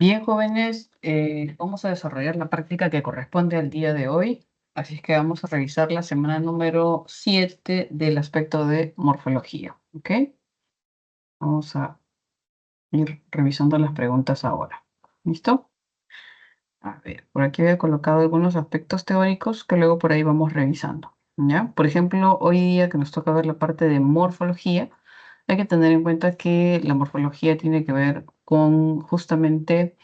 Bien, jóvenes, vamos a desarrollar la práctica que corresponde al día de hoy. Así es que vamos a revisar la semana número 7 del aspecto de morfología. ¿Ok? Vamos a ir revisando las preguntas ahora. ¿Listo? A ver, por aquí había colocado algunos aspectos teóricos que luego por ahí vamos revisando. ¿Ya? Por ejemplo, hoy día que nos toca ver la parte de morfología, hay que tener en cuenta que la morfología tiene que ver con justamente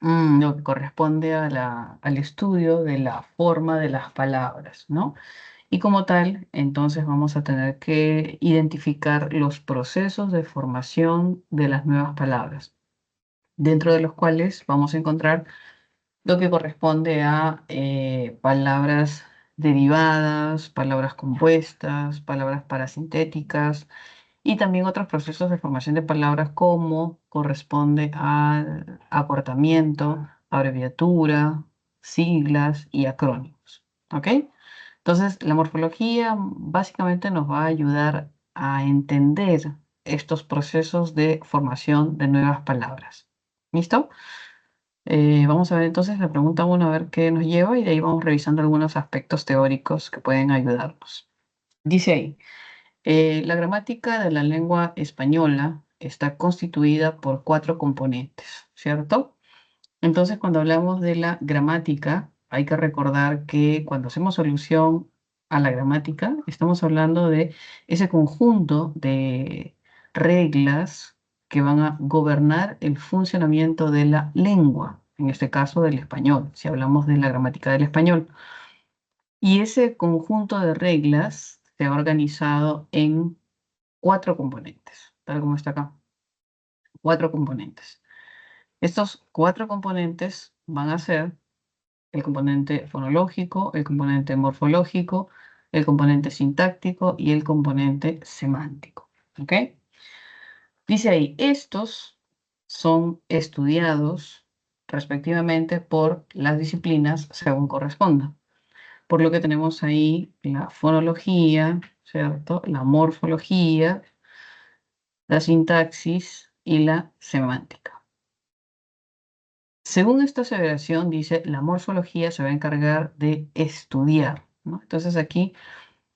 lo que corresponde al estudio de la forma de las palabras, ¿no? Y como tal, entonces vamos a tener que identificar los procesos de formación de las nuevas palabras, dentro de los cuales vamos a encontrar lo que corresponde a palabras derivadas, palabras compuestas, palabras parasintéticas y también otros procesos de formación de palabras como corresponde al acortamiento, abreviatura, siglas y acrónimos. ¿Ok? Entonces, la morfología básicamente nos va a ayudar a entender estos procesos de formación de nuevas palabras. ¿Listo? Vamos a ver entonces la pregunta 1 a ver qué nos lleva y de ahí vamos revisando algunos aspectos teóricos que pueden ayudarnos. Dice ahí. La gramática de la lengua española está constituida por 4 componentes, ¿cierto? Entonces, cuando hablamos de la gramática, hay que recordar que cuando hacemos alusión a la gramática, estamos hablando de ese conjunto de reglas que van a gobernar el funcionamiento de la lengua, en este caso del español, si hablamos de la gramática del español. Y ese conjunto de reglas se ha organizado en 4 componentes, tal como está acá. 4 componentes. Estos 4 componentes van a ser el componente fonológico, el componente morfológico, el componente sintáctico y el componente semántico. ¿Ok? Dice ahí, estos son estudiados respectivamente por las disciplinas según corresponda. Por lo que tenemos ahí la fonología, ¿cierto? La morfología, la sintaxis y la semántica. Según esta aseveración, dice, la morfología se va a encargar de estudiar, ¿no? Entonces aquí,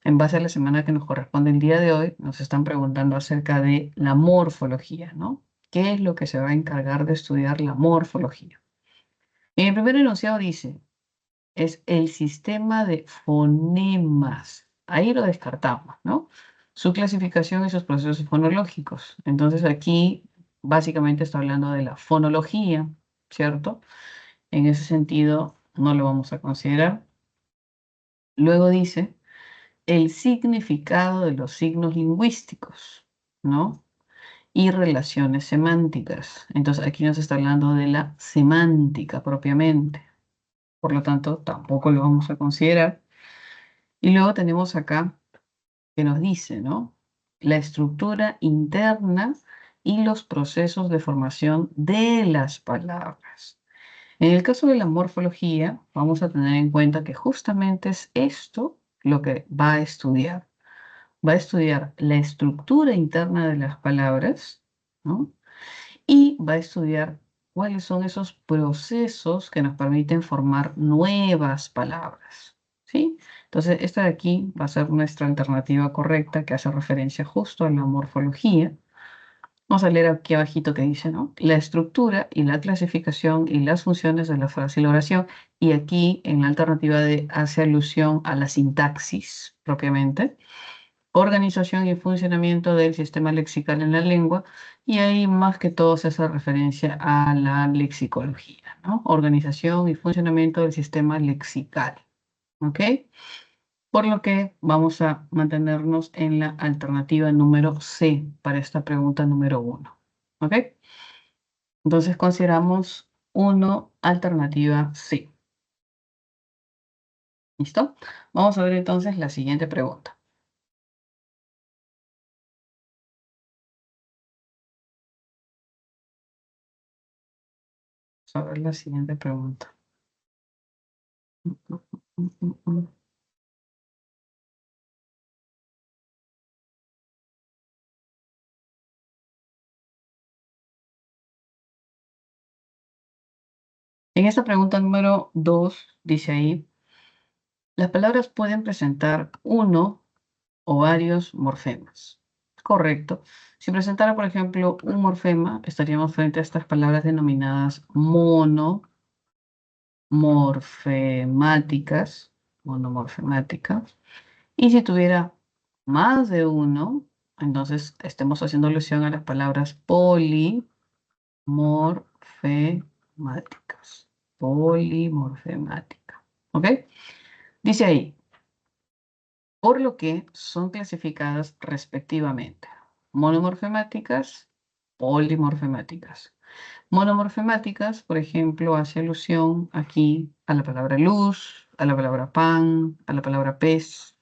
en base a la semana que nos corresponde el día de hoy, nos están preguntando acerca de la morfología, ¿no? ¿Qué es lo que se va a encargar de estudiar la morfología? En el primer enunciado dice, es el sistema de fonemas. Ahí lo descartamos, ¿no? Su clasificación y sus procesos fonológicos. Entonces aquí básicamente está hablando de la fonología, ¿cierto? En ese sentido no lo vamos a considerar. Luego dice el significado de los signos lingüísticos, ¿no? Y relaciones semánticas. Entonces aquí nos está hablando de la semántica propiamente. Por lo tanto, tampoco lo vamos a considerar. Y luego tenemos acá que nos dice, ¿no? La estructura interna y los procesos de formación de las palabras. En el caso de la morfología, vamos a tener en cuenta que justamente es esto lo que va a estudiar. Va a estudiar la estructura interna de las palabras, ¿no? Y va a estudiar cuáles son esos procesos que nos permiten formar nuevas palabras, ¿sí? Entonces, esta de aquí va a ser nuestra alternativa correcta que hace referencia justo a la morfología. Vamos a leer aquí abajito que dice, ¿no? La estructura y la clasificación y las funciones de la frase y la oración. Y aquí en la alternativa de hace alusión a la sintaxis propiamente organización y funcionamiento del sistema lexical en la lengua, y ahí más que todo se hace referencia a la lexicología, ¿no? Organización y funcionamiento del sistema lexical, ¿ok? Por lo que vamos a mantenernos en la alternativa número C para esta pregunta número 1, ¿ok? Entonces consideramos 1, alternativa C. ¿Listo? Vamos a ver entonces la siguiente pregunta. Vamos a ver la siguiente pregunta. En esta pregunta número 2, dice ahí, las palabras pueden presentar uno o varios morfemas. Correcto. Si presentara, por ejemplo, un morfema, estaríamos frente a estas palabras denominadas monomorfemáticas. Y si tuviera más de uno, entonces estemos haciendo alusión a las palabras polimorfemáticas. Polimorfemática. ¿Ok? Dice ahí, por lo que son clasificadas respectivamente monomorfemáticas, polimorfemáticas. Monomorfemáticas, por ejemplo, hace alusión aquí a la palabra luz, a la palabra pan, a la palabra pez,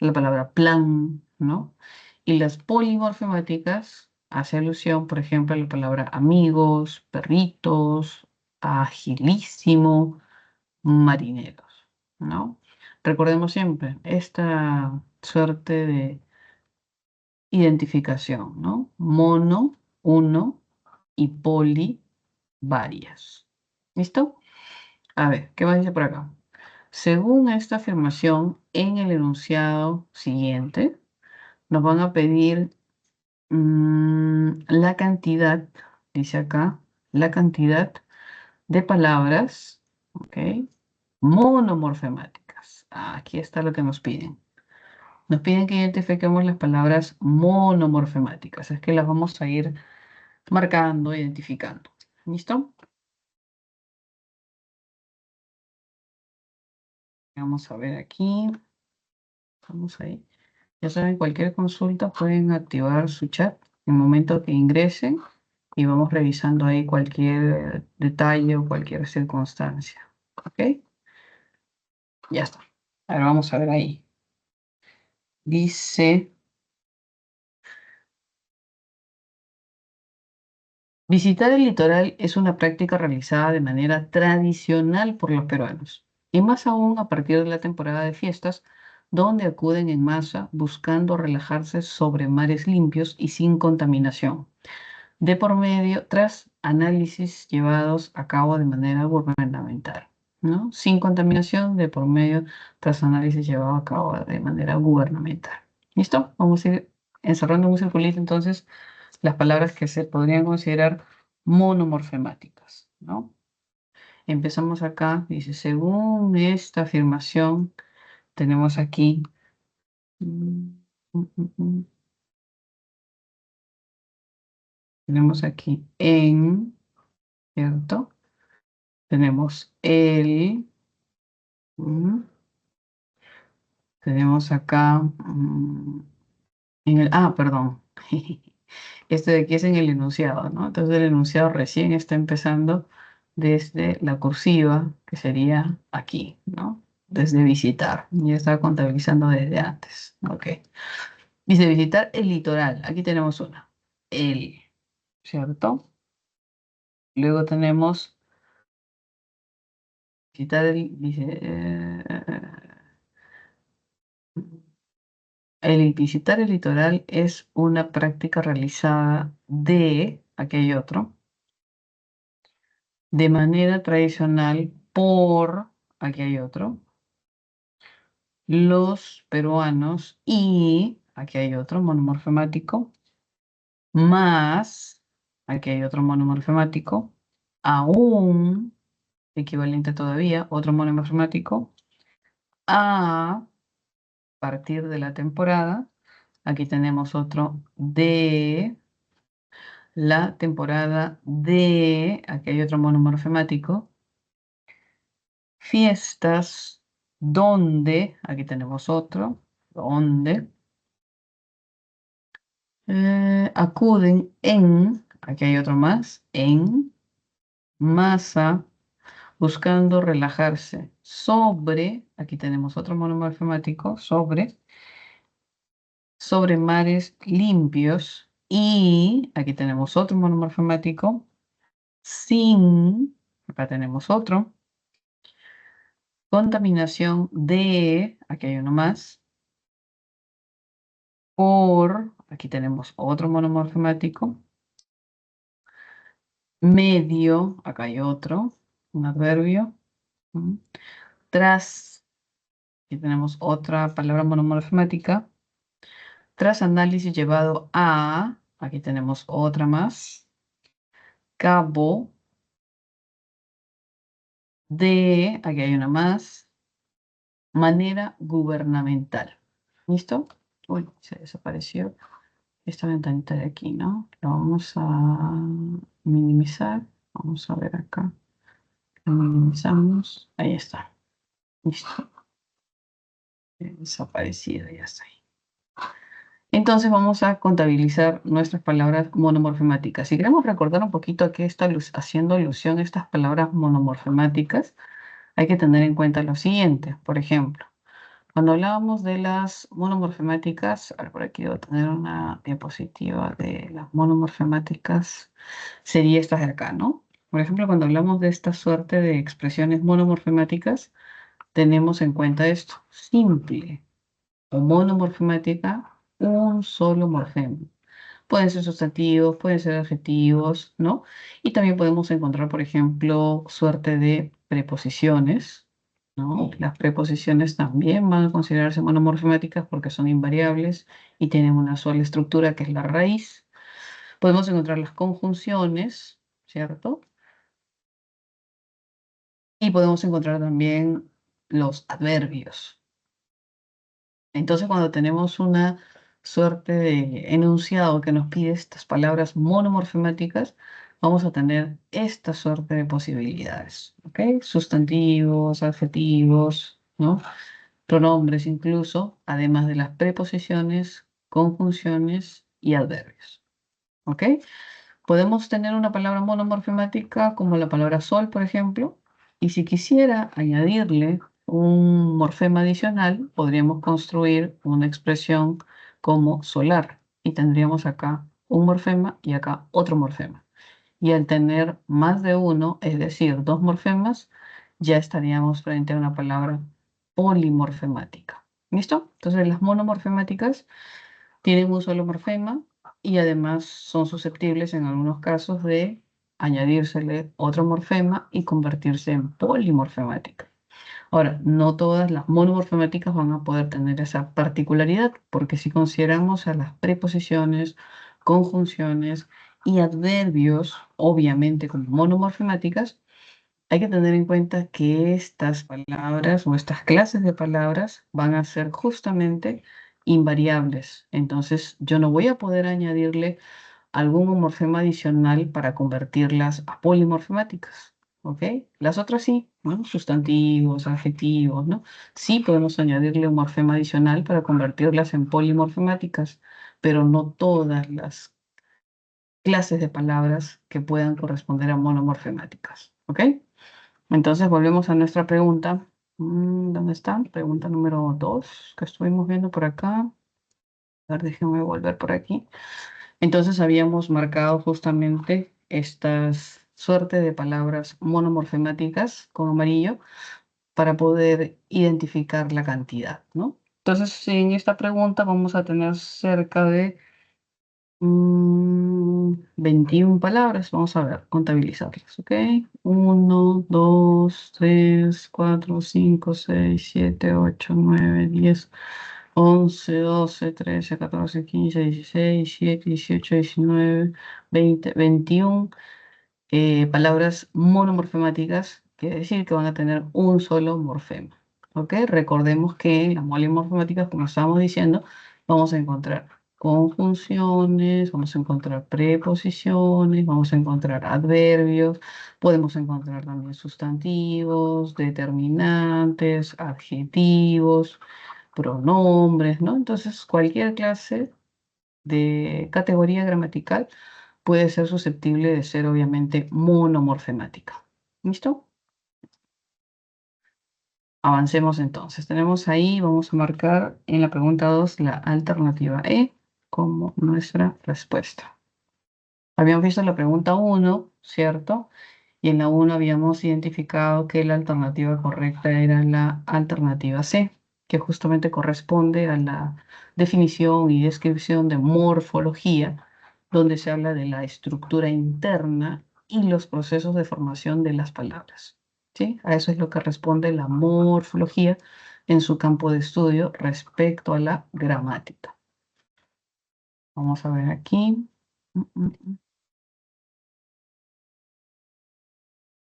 a la palabra plan, ¿no? Y las polimorfemáticas hace alusión, por ejemplo, a la palabra amigos, perritos, agilísimo, marineros, ¿no? Recordemos siempre esta suerte de identificación, ¿no? Mono, uno, y poli, varias. ¿Listo? A ver, ¿qué más dice por acá? Según esta afirmación, en el enunciado siguiente, nos van a pedir la cantidad, dice acá, la cantidad de palabras, ¿ok? Monomorfemáticas. Aquí está lo que nos piden. Nos piden que identifiquemos las palabras monomorfemáticas. Es que las vamos a ir marcando, identificando. ¿Listo? Vamos a ver aquí. Vamos ahí. Ya saben, cualquier consulta pueden activar su chat en el momento que ingresen y vamos revisando ahí cualquier detalle o cualquier circunstancia. ¿Ok? Ya está. Ahora vamos a ver ahí. Dice, visitar el litoral es una práctica realizada de manera tradicional por los peruanos, y más aún a partir de la temporada de fiestas, donde acuden en masa buscando relajarse sobre mares limpios y sin contaminación, de por medio, tras análisis llevados a cabo de manera gubernamental, ¿no? Sin contaminación, de por medio, tras análisis llevado a cabo de manera gubernamental. ¿Listo? Vamos a ir encerrando en un circulito entonces las palabras que se podrían considerar monomorfemáticas, ¿no? Empezamos acá, dice, según esta afirmación, tenemos aquí, mm, mm, mm, mm, tenemos aquí en, ¿cierto? Tenemos el, tenemos acá, perdón. Este de aquí es en el enunciado, ¿no? Entonces el enunciado recién está empezando desde la cursiva, que sería aquí, ¿no? Desde visitar. Ya estaba contabilizando desde antes. Ok. Dice visitar el litoral. Aquí tenemos una. El, ¿cierto? Luego tenemos visitar el, dice, el visitar el litoral es una práctica realizada aquí hay otro, de manera tradicional aquí hay otro, los peruanos y, aquí hay otro monomorfemático, más, aquí hay otro monomorfemático, aún, equivalente todavía, otro monomorfemático, a partir de la temporada, aquí tenemos otro de la temporada de, aquí hay otro monomorfemático, fiestas donde, aquí tenemos otro, donde acuden aquí hay otro más, en masa, buscando relajarse sobre, aquí tenemos otro monomorfemático, sobre mares limpios y aquí tenemos otro monomorfemático, sin, acá tenemos otro, contaminación de, aquí hay uno más, aquí tenemos otro monomorfemático, medio, acá hay otro, un adverbio. ¿Mm? Tras, aquí tenemos otra palabra monomorfemática. Tras análisis llevado a, aquí tenemos otra más, cabo de, aquí hay una más, manera gubernamental. ¿Listo? Uy, se desapareció esta ventanita de aquí, ¿no? Lo vamos a minimizar. Vamos a ver acá. Lo minimizamos. Ahí está. Listo. Desaparecido, ya está ahí. Entonces vamos a contabilizar nuestras palabras monomorfemáticas. Si queremos recordar un poquito a qué está haciendo alusión estas palabras monomorfemáticas, hay que tener en cuenta lo siguiente. Por ejemplo, cuando hablábamos de las monomorfemáticas, a ver, por aquí debo tener una diapositiva de las monomorfemáticas, sería esta de acá, ¿no? Por ejemplo, cuando hablamos de esta suerte de expresiones monomorfemáticas, tenemos en cuenta esto, simple o monomorfemática, un solo morfema. Pueden ser sustantivos, pueden ser adjetivos, ¿no? Y también podemos encontrar, por ejemplo, suerte de preposiciones, ¿no? Las preposiciones también van a considerarse monomorfemáticas porque son invariables y tienen una sola estructura que es la raíz. Podemos encontrar las conjunciones, ¿cierto? Y podemos encontrar también los adverbios. Entonces, cuando tenemos una suerte de enunciado que nos pide estas palabras monomorfemáticas, vamos a tener esta suerte de posibilidades, ¿ok? Sustantivos, adjetivos, ¿no? Pronombres incluso, además de las preposiciones, conjunciones y adverbios, ¿ok? Podemos tener una palabra monomorfemática como la palabra sol, por ejemplo, y si quisiera añadirle un morfema adicional, podríamos construir una expresión como solar y tendríamos acá un morfema y acá otro morfema. Y al tener más de uno, es decir, dos morfemas, ya estaríamos frente a una palabra polimorfemática. ¿Listo? Entonces las monomorfemáticas tienen un solo morfema y además son susceptibles en algunos casos de añadírsele otro morfema y convertirse en polimorfemática. Ahora, no todas las monomorfemáticas van a poder tener esa particularidad, porque si consideramos a las preposiciones, conjunciones y adverbios, obviamente como monomorfemáticas, hay que tener en cuenta que estas palabras o estas clases de palabras van a ser justamente invariables. Entonces, yo no voy a poder añadirle algún morfema adicional para convertirlas a polimorfemáticas. ¿Ok? Las otras sí, ¿no? Sustantivos, adjetivos, ¿no? Sí podemos añadirle un morfema adicional para convertirlas en polimorfemáticas, pero no todas las clases de palabras que puedan corresponder a monomorfemáticas. ¿Ok? Entonces volvemos a nuestra pregunta. ¿Dónde está? Pregunta número 2 que estuvimos viendo por acá. A ver, déjenme volver por aquí. Entonces habíamos marcado justamente estas suerte de palabras monomorfemáticas con amarillo para poder identificar la cantidad, ¿no? Entonces, en esta pregunta vamos a tener cerca de 21 palabras. Vamos a ver, contabilizarlas, ¿ok? 1, 2, 3, 4, 5, 6, 7, 8, 9, 10, 11, 12, 13, 14, 15, 16, 17, 18, 19, 20, 21 palabras monomorfemáticas, quiere decir que van a tener un solo morfema. ¿Ok? Recordemos que en las monomorfemáticas, como estábamos diciendo, vamos a encontrar conjunciones, vamos a encontrar preposiciones, vamos a encontrar adverbios, podemos encontrar también sustantivos, determinantes, adjetivos, pronombres, ¿no? Entonces, cualquier clase de categoría gramatical puede ser susceptible de ser obviamente monomorfemática. ¿Listo? Avancemos entonces. Tenemos ahí, vamos a marcar en la pregunta 2 la alternativa E como nuestra respuesta. Habíamos visto la pregunta 1, ¿cierto? Y en la 1 habíamos identificado que la alternativa correcta era la alternativa C, que justamente corresponde a la definición y descripción de morfología, donde se habla de la estructura interna y los procesos de formación de las palabras. ¿sí? A eso es lo que responde la morfología en su campo de estudio respecto a la gramática. Vamos a ver aquí.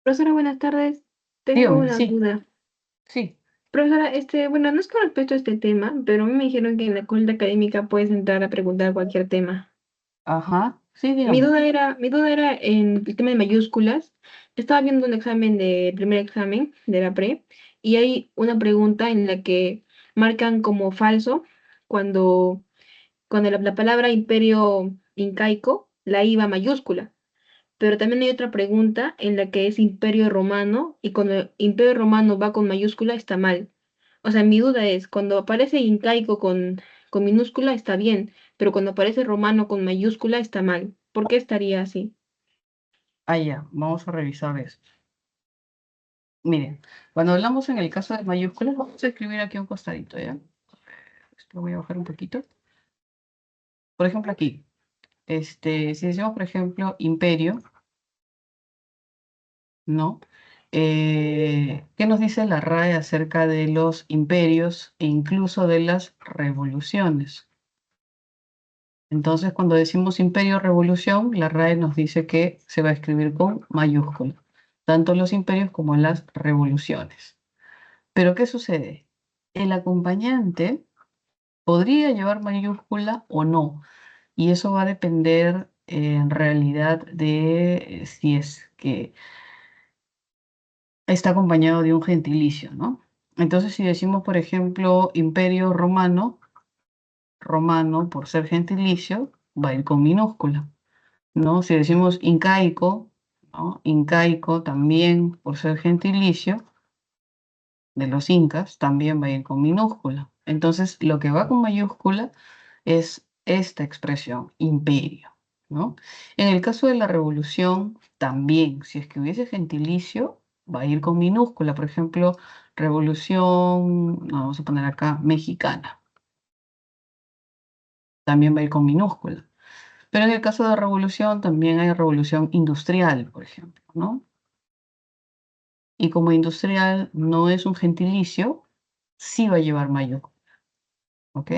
Profesora, buenas tardes. Tengo Dígame, una sí, duda. sí. Profesora, bueno, no es con respecto a este tema, pero a mí me dijeron que en la consulta académica puedes entrar a preguntar cualquier tema. Ajá, sí, Mi dígame. duda era, mi duda era en el tema de mayúsculas. Estaba viendo un examen de primer examen de la pre y hay una pregunta en la que marcan como falso cuando, cuando la palabra imperio incaico, la I va mayúscula. Pero también hay otra pregunta en la que es Imperio Romano y cuando Imperio Romano va con mayúscula está mal. O sea, mi duda es, cuando aparece incaico con minúscula está bien, pero cuando aparece romano con mayúscula está mal. ¿Por qué estaría así? Ah, ya, vamos a revisar eso. Miren, cuando hablamos en el caso de mayúsculas, vamos a escribir aquí un costadito, ¿ya? Esto voy a bajar un poquito. Por ejemplo, aquí, si decimos, por ejemplo, imperio, ¿no? ¿Qué nos dice la RAE acerca de los imperios e incluso de las revoluciones? Entonces, cuando decimos imperio o revolución, la RAE nos dice que se va a escribir con mayúscula, tanto los imperios como las revoluciones. Pero, ¿qué sucede? El acompañante podría llevar mayúscula o no, y eso va a depender en realidad de si es que está acompañado de un gentilicio, ¿no? Entonces, si decimos, por ejemplo, imperio romano, romano por ser gentilicio, va a ir con minúscula, ¿no? Si decimos incaico, ¿no? Incaico también por ser gentilicio de los incas, también va a ir con minúscula. Entonces, lo que va con mayúscula es esta expresión, imperio, ¿no? En el caso de la revolución, también, si es que hubiese gentilicio, va a ir con minúscula. Por ejemplo, revolución, no, vamos a poner acá, mexicana, también va a ir con minúscula. Pero en el caso de revolución, también hay revolución industrial, por ejemplo, ¿no? Y como industrial no es un gentilicio, sí va a llevar mayúscula, ¿ok?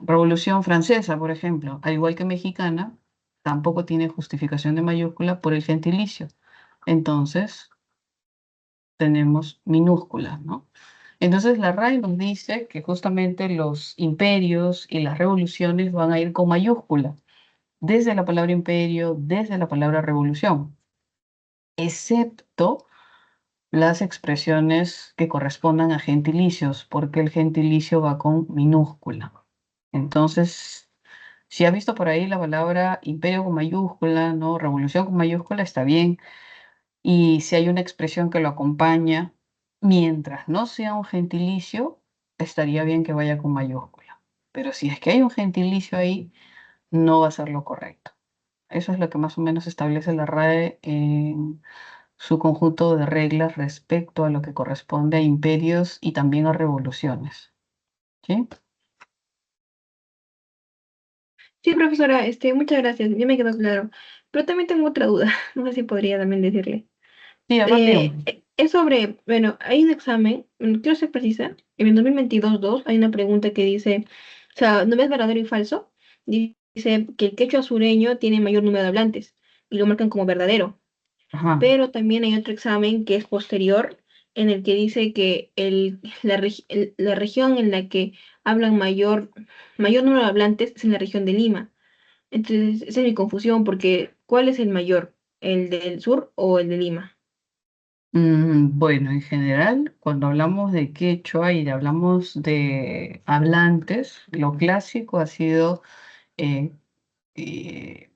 Revolución Francesa, por ejemplo, al igual que mexicana, tampoco tiene justificación de mayúscula por el gentilicio. Entonces, tenemos minúsculas, ¿no? Entonces, la RAE nos dice que justamente los imperios y las revoluciones van a ir con mayúscula, desde la palabra imperio, desde la palabra revolución, excepto las expresiones que correspondan a gentilicios, porque el gentilicio va con minúscula. Entonces, si ha visto por ahí la palabra imperio con mayúscula, ¿no? Revolución con mayúscula, está bien. Y si hay una expresión que lo acompaña, mientras no sea un gentilicio, estaría bien que vaya con mayúscula. Pero si es que hay un gentilicio ahí, no va a ser lo correcto. Eso es lo que más o menos establece la RAE en su conjunto de reglas respecto a lo que corresponde a imperios y también a revoluciones. ¿Sí? Sí, profesora, muchas gracias, ya me quedó claro. Pero también tengo otra duda, no sé si podría también decirle. Sí, a ver, dígame. Es sobre, bueno, hay un examen, quiero ser precisa, en el 2022-2 hay una pregunta que dice, o sea, no es verdadero y falso, dice que el quechua sureño tiene mayor número de hablantes y lo marcan como verdadero, Ajá. pero también hay otro examen que es posterior en el que dice que la región en la que hablan mayor número de hablantes es en la región de Lima. Entonces, esa es mi confusión porque ¿cuál es el mayor? ¿El del sur o el de Lima? Bueno, en general, cuando hablamos de quechua y hablamos de hablantes, lo clásico ha sido eh, eh,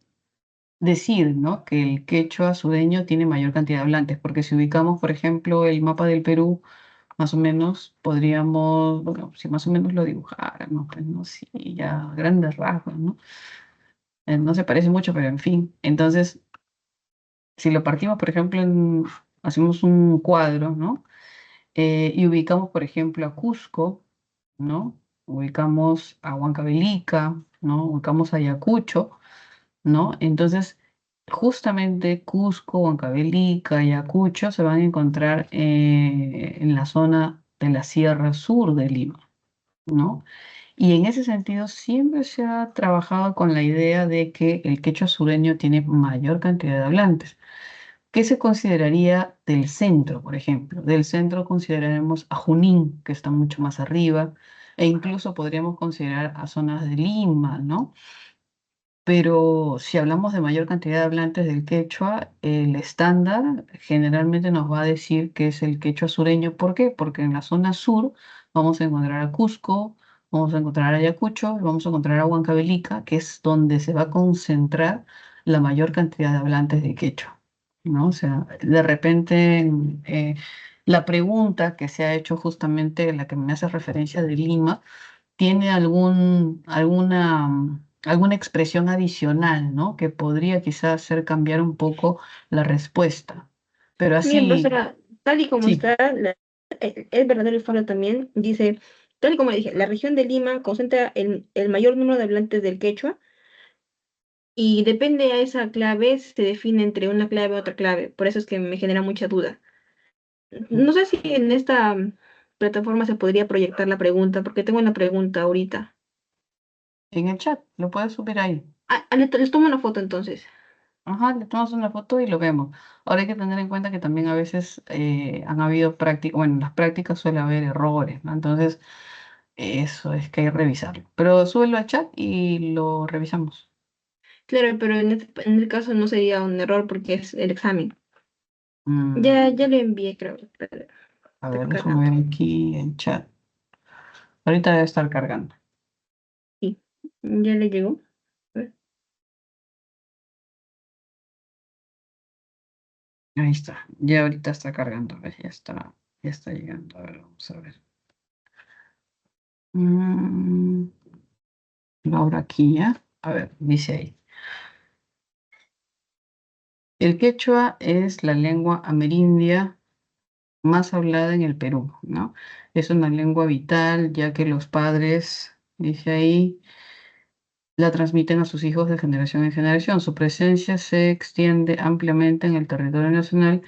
decir, ¿no? Que el quechua sureño tiene mayor cantidad de hablantes, porque si ubicamos, por ejemplo, el mapa del Perú, más o menos podríamos, bueno, si más o menos lo dibujáramos, pues, ¿no? Sí, ya grandes rasgos, ¿no? No se parece mucho, pero en fin. Entonces, si lo partimos, por ejemplo, hacemos un cuadro, ¿no? Y ubicamos, por ejemplo, a Cusco, ¿no? Ubicamos a Huancavelica, ¿no? Ubicamos a Ayacucho, ¿no? Entonces, justamente Cusco, Huancavelica, Ayacucho se van a encontrar en la zona de la Sierra Sur de Lima, ¿no? Y en ese sentido siempre se ha trabajado con la idea de que el quechua sureño tiene mayor cantidad de hablantes. ¿Qué se consideraría del centro, por ejemplo? Del centro consideraremos a Junín, que está mucho más arriba, e incluso podríamos considerar a zonas de Lima, ¿no? Pero si hablamos de mayor cantidad de hablantes del quechua, el estándar generalmente nos va a decir que es el quechua sureño. ¿Por qué? Porque en la zona sur vamos a encontrar a Cusco, vamos a encontrar a Ayacucho, y vamos a encontrar a Huancavelica, que es donde se va a concentrar la mayor cantidad de hablantes de quechua, ¿no? O sea, de repente la pregunta que se ha hecho justamente, la que me hace referencia de Lima, tiene alguna expresión adicional, ¿no? Que podría quizás hacer cambiar un poco la respuesta. Pero Bien, así, profesora, tal y como sí, está, es verdadero y falso también, dice, tal y como le dije, la región de Lima concentra el mayor número de hablantes del quechua y depende a esa clave, se define entre una clave y otra clave. Por eso es que me genera mucha duda. No sé si en esta plataforma se podría proyectar la pregunta, porque tengo una pregunta ahorita. en el chat, lo puedes subir ahí. Les tomo una foto entonces. Ajá, le tomamos una foto y lo vemos. Ahora hay que tener en cuenta que también a veces han habido prácticas, bueno, en las prácticas suele haber errores, ¿no? Entonces, eso es que hay que revisarlo. Pero súbelo al chat y lo revisamos. Claro, pero en este caso no sería un error porque es el examen. Ya Mm, lo envié, creo. Espera, a está ver, déjame cargando. ver aquí en chat. Ahorita debe estar cargando. Sí, ya le llegó. A ver. Ahí está. Ya ahorita está cargando. ¿Ves? Ya está llegando. A ver, vamos a ver. Mm, Laura aquí ya. A ver, dice ahí. El quechua es la lengua amerindia más hablada en el Perú, ¿no? Es una lengua vital, ya que los padres, dice ahí, la transmiten a sus hijos de generación en generación. Su presencia se extiende ampliamente en el territorio nacional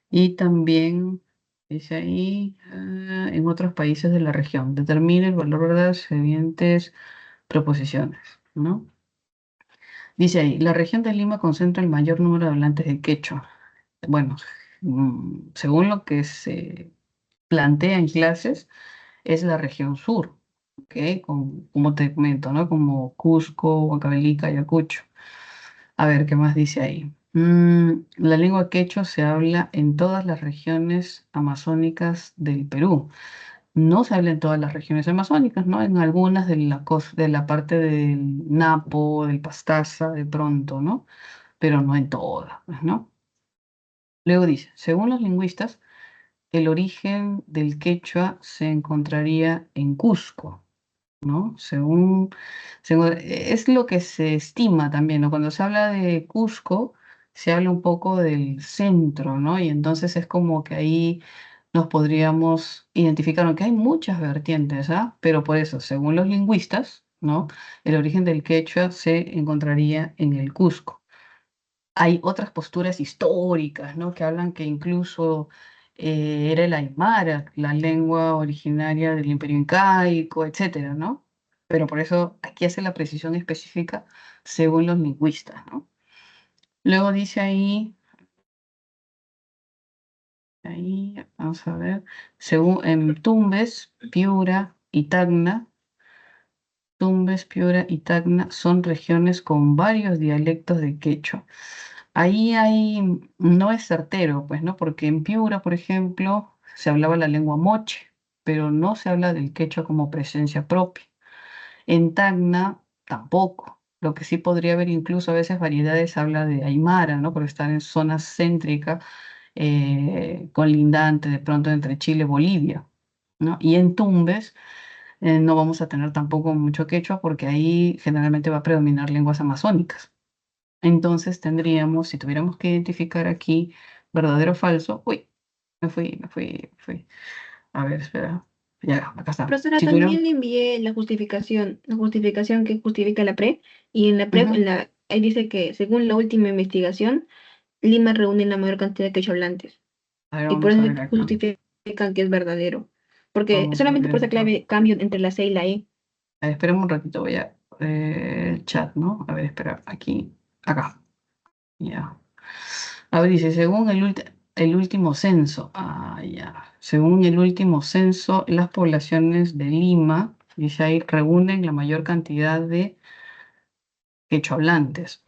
y también, dice ahí, en otros países de la región. Determina el valor de las siguientes proposiciones, ¿no? Dice ahí, la región de Lima concentra el mayor número de hablantes de quechua. Bueno, según lo que se plantea en clases, es la región sur, ¿ok? Como te comento, ¿no? Como Cusco, Huancavelica, Ayacucho. A ver, ¿qué más dice ahí? La lengua quechua se habla en todas las regiones amazónicas del Perú. No se habla en todas las regiones amazónicas, ¿no? En algunas de la parte del Napo, del Pastaza, de pronto, ¿no? Pero no en todas, pues, ¿no? Luego dice, según los lingüistas, el origen del quechua se encontraría en Cusco, ¿no? Es lo que se estima también, ¿no? Cuando se habla de Cusco, se habla un poco del centro, ¿no? Y entonces es como que ahí nos podríamos identificar, aunque hay muchas vertientes, ¿ah? Pero por eso, según los lingüistas, ¿no? El origen del quechua se encontraría en el Cusco. Hay otras posturas históricas, ¿no? Que hablan que incluso era el aymara, la lengua originaria del Imperio Incaico, etcétera, ¿no? Pero por eso aquí hace la precisión específica según los lingüistas, ¿no? Luego dice vamos a ver, según en Tumbes, Piura y Tacna son regiones con varios dialectos de quechua. No es certero, pues, ¿no? Porque en Piura, por ejemplo, se hablaba la lengua moche, pero no se habla del quechua como presencia propia. En Tacna tampoco. Lo que sí podría haber incluso a veces variedades habla de Aymara, ¿no? Por estar en zonas céntricas, colindante de pronto entre Chile y Bolivia, ¿no? Y en Tumbes no vamos a tener tampoco mucho quechua porque ahí generalmente va a predominar lenguas amazónicas. Entonces tendríamos, si tuviéramos que identificar aquí verdadero o falso, uy, me fui. A ver, espera. Ya, acá está. Profesora, Si tuviéramos, también le envié la justificación que justifica la pre, y en la pre, ujú. ahí dice que según la última investigación, Lima reúne la mayor cantidad de quechohablantes A ver, y por vamos a eso ver acá. justifican que es verdadero. Porque Vamos a solamente por ver. esa clave cambio entre la C y la E. A ver, espérame un ratito, voy a chat, ¿no? A ver, espera, aquí, acá. Ya. A ver, dice, según el último censo, ya. Según el último censo, las poblaciones de Lima, dice ahí, reúnen la mayor cantidad de quechohablantes.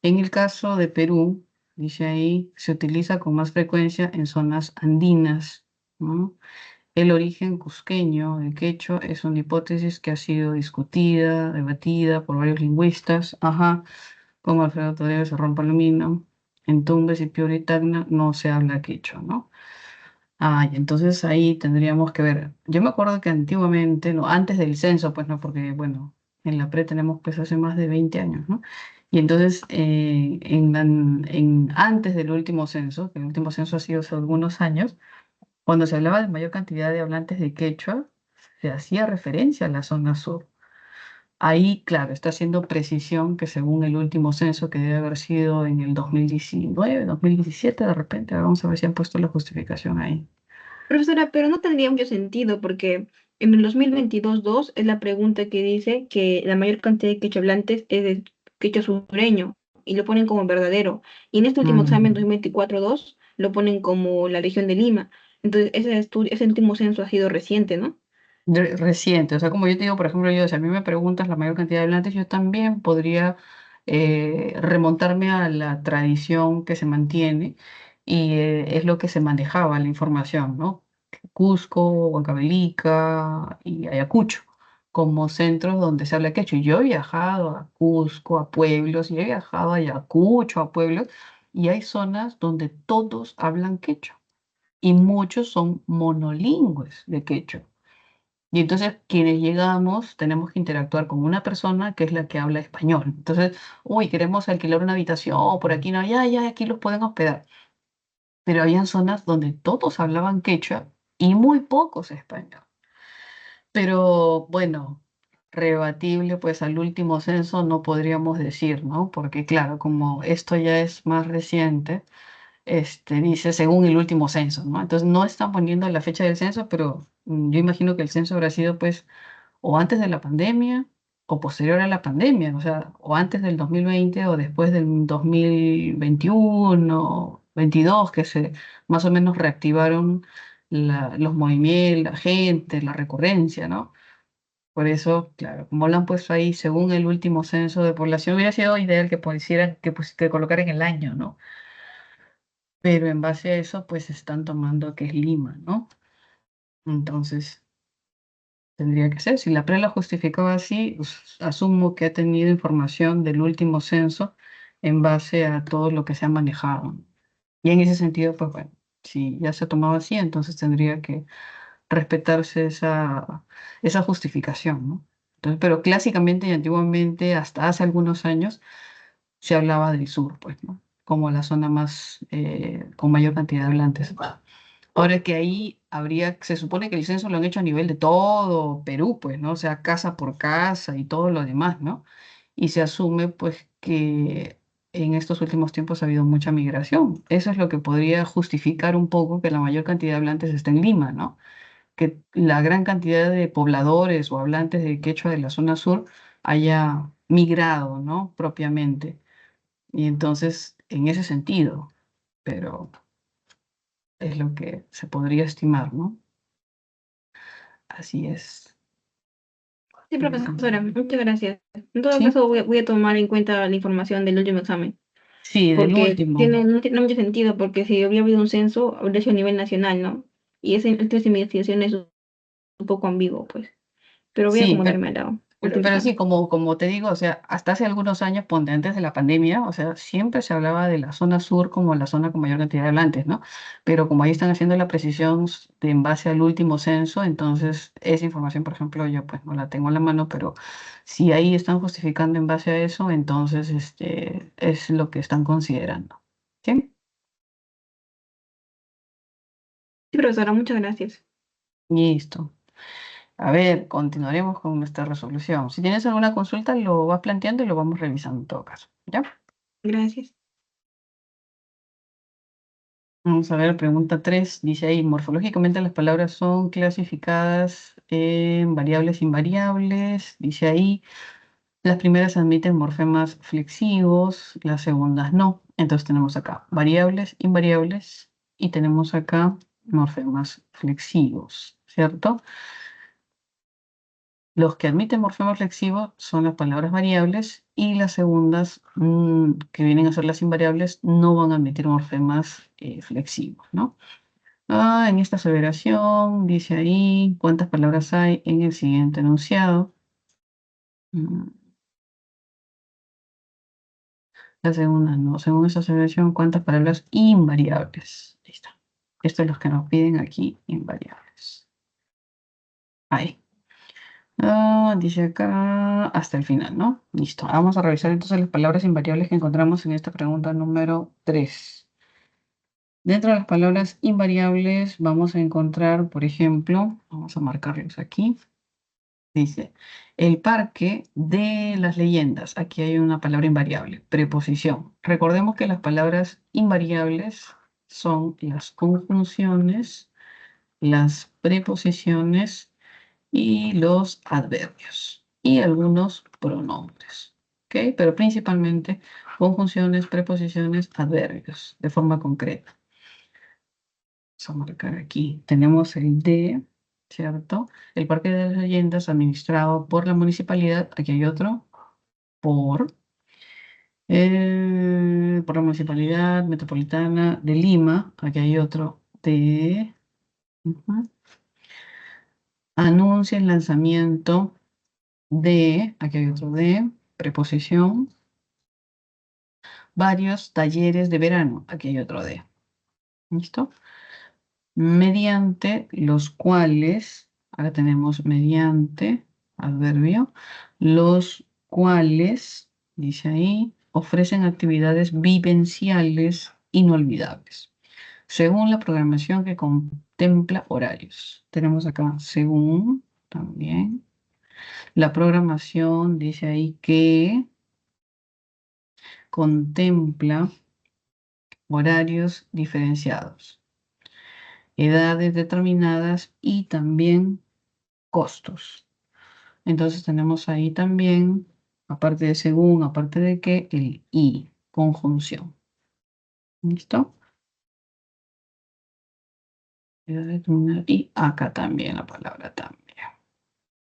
En el caso de Perú, dice ahí, se utiliza con más frecuencia en zonas andinas, ¿no? El origen cusqueño del quechua es una hipótesis que ha sido discutida, debatida por varios lingüistas, ajá, como Alfredo Toledo Serrón Palomino. En Tumbes y Piura y Tacna no se habla quechua, ¿no? Y entonces ahí tendríamos que ver. Yo me acuerdo que antiguamente, no, antes del censo, pues no, porque bueno, en la pre tenemos pues hace más de 20 años, ¿no? Y entonces, antes del último censo, que el último censo ha sido hace algunos años, cuando se hablaba de mayor cantidad de hablantes de quechua, se hacía referencia a la zona sur. Ahí, claro, está haciendo precisión que según el último censo, que debe haber sido en el 2019, 2017, de repente, vamos a ver si han puesto la justificación ahí. Profesora, pero no tendría mucho sentido porque en el 2022-2 es la pregunta que dice que la mayor cantidad de quechohablantes es de quechua sureño y lo ponen como verdadero. Y en este último examen Mm, 2024-2 lo ponen como la región de Lima. Entonces, ese último censo ha sido reciente, ¿no? Reciente, o sea, como yo te digo, por ejemplo, yo, si a mí me preguntas la mayor cantidad de hablantes, yo también podría remontarme a la tradición que se mantiene y es lo que se manejaba la información, ¿no? Cusco, Huancavelica y Ayacucho como centros donde se habla quechua. Y yo he viajado a Cusco, a pueblos, y he viajado a Ayacucho, a pueblos, y hay zonas donde todos hablan quechua y muchos son monolingües de quechua. Y entonces quienes llegamos tenemos que interactuar con una persona que es la que habla español. Entonces, uy, queremos alquilar una habitación, por aquí no, ya, aquí los pueden hospedar. Pero habían zonas donde todos hablaban quechua y muy pocos español. Pero bueno, rebatible, pues al último censo no podríamos decir, ¿no? Porque claro, como esto ya es más reciente, dice según el último censo, ¿no? Entonces no están poniendo la fecha del censo, pero yo imagino que el censo habrá sido pues o antes de la pandemia o posterior a la pandemia, o sea, o antes del 2020 o después del 2021, 22, que se más o menos reactivaron los movimientos, la gente, la recurrencia, ¿no? Por eso, claro, como lo han puesto ahí, según el último censo de población, hubiera sido ideal que pusieran, que colocaran el año, ¿no? Pero en base a eso, pues están tomando que es Lima, ¿no? Entonces, tendría que ser. Si la PRE la justificaba así, pues, asumo que ha tenido información del último censo en base a todo lo que se ha manejado. Y en ese sentido, pues bueno, si ya se ha tomado así, entonces tendría que respetarse esa justificación, ¿no? Entonces, pero clásicamente y antiguamente, hasta hace algunos años, se hablaba del sur, pues, ¿no? Como la zona más, con mayor cantidad de hablantes. Ahora que ahí habría, se supone que el censo lo han hecho a nivel de todo Perú, pues, ¿no? O sea, casa por casa y todo lo demás, ¿no? Y se asume, pues, que en estos últimos tiempos ha habido mucha migración. Eso es lo que podría justificar un poco que la mayor cantidad de hablantes esté en Lima, ¿no? Que la gran cantidad de pobladores o hablantes de quechua de la zona sur haya migrado, ¿no? Propiamente. Y entonces, en ese sentido, pero es lo que se podría estimar, ¿no? Así es. Sí, profesora, muchas gracias. En todo Sí, caso, voy a tomar en cuenta la información del último examen, sí, del porque último. no tiene mucho sentido, porque si hubiera habido un censo, habría sido a nivel nacional, ¿no? Y esta investigación es un poco ambiguo, pues. Pero voy a Sí, acomodarme a la último pero sí, examen. como te digo, o sea, hasta hace algunos años, ponte antes de la pandemia, o sea, siempre se hablaba de la zona sur como la zona con mayor cantidad de hablantes, ¿no? Pero como ahí están haciendo la precisión de en base al último censo, entonces esa información, por ejemplo, yo pues no la tengo en la mano, pero si ahí están justificando en base a eso, entonces es lo que están considerando. ¿Sí? Sí, profesora, muchas gracias. Listo. A ver, continuaremos con nuestra resolución. Si tienes alguna consulta, lo vas planteando y lo vamos revisando en todo caso. ¿Ya? Gracias. Vamos a ver, pregunta 3. Dice ahí, morfológicamente las palabras son clasificadas en variables e invariables. Dice ahí, las primeras admiten morfemas flexivos, las segundas no. Entonces tenemos acá variables, invariables y tenemos acá morfemas flexivos, ¿cierto? Los que admiten morfema flexivo son las palabras variables y las segundas, que vienen a ser las invariables, no van a admitir morfemas flexivos, ¿no? En esta aseveración dice ahí cuántas palabras hay en el siguiente enunciado. Mm, La segunda no. Según esta aseveración, cuántas palabras invariables. Ahí está. Esto es lo que nos piden aquí, invariables. Ahí. Dice acá hasta el final, ¿no? Listo. Vamos a revisar entonces las palabras invariables que encontramos en esta pregunta número 3. Dentro de las palabras invariables vamos a encontrar, por ejemplo, vamos a marcarlos aquí. Dice, el parque de las leyendas. Aquí hay una palabra invariable, preposición. Recordemos que las palabras invariables son las conjunciones, las preposiciones y los adverbios y algunos pronombres. ¿Ok? Pero principalmente conjunciones, preposiciones, adverbios de forma concreta. Vamos a marcar aquí. Tenemos el de, ¿cierto? El Parque de las Leyendas administrado por la municipalidad. Aquí hay otro. Por la Municipalidad Metropolitana de Lima. Aquí hay otro de. Ujú. Anuncia el lanzamiento de. Aquí hay otro de. Preposición. Varios talleres de verano. Aquí hay otro de. ¿Listo? Mediante los cuales, ahora tenemos mediante, adverbio, los cuales, dice ahí, ofrecen actividades vivenciales inolvidables, según la programación que contempla horarios. Tenemos acá según también. La programación dice ahí que contempla horarios diferenciados, edades determinadas y también costos. Entonces tenemos ahí también, aparte de según, aparte de que, el y, conjunción. ¿Listo? Y acá también la palabra también.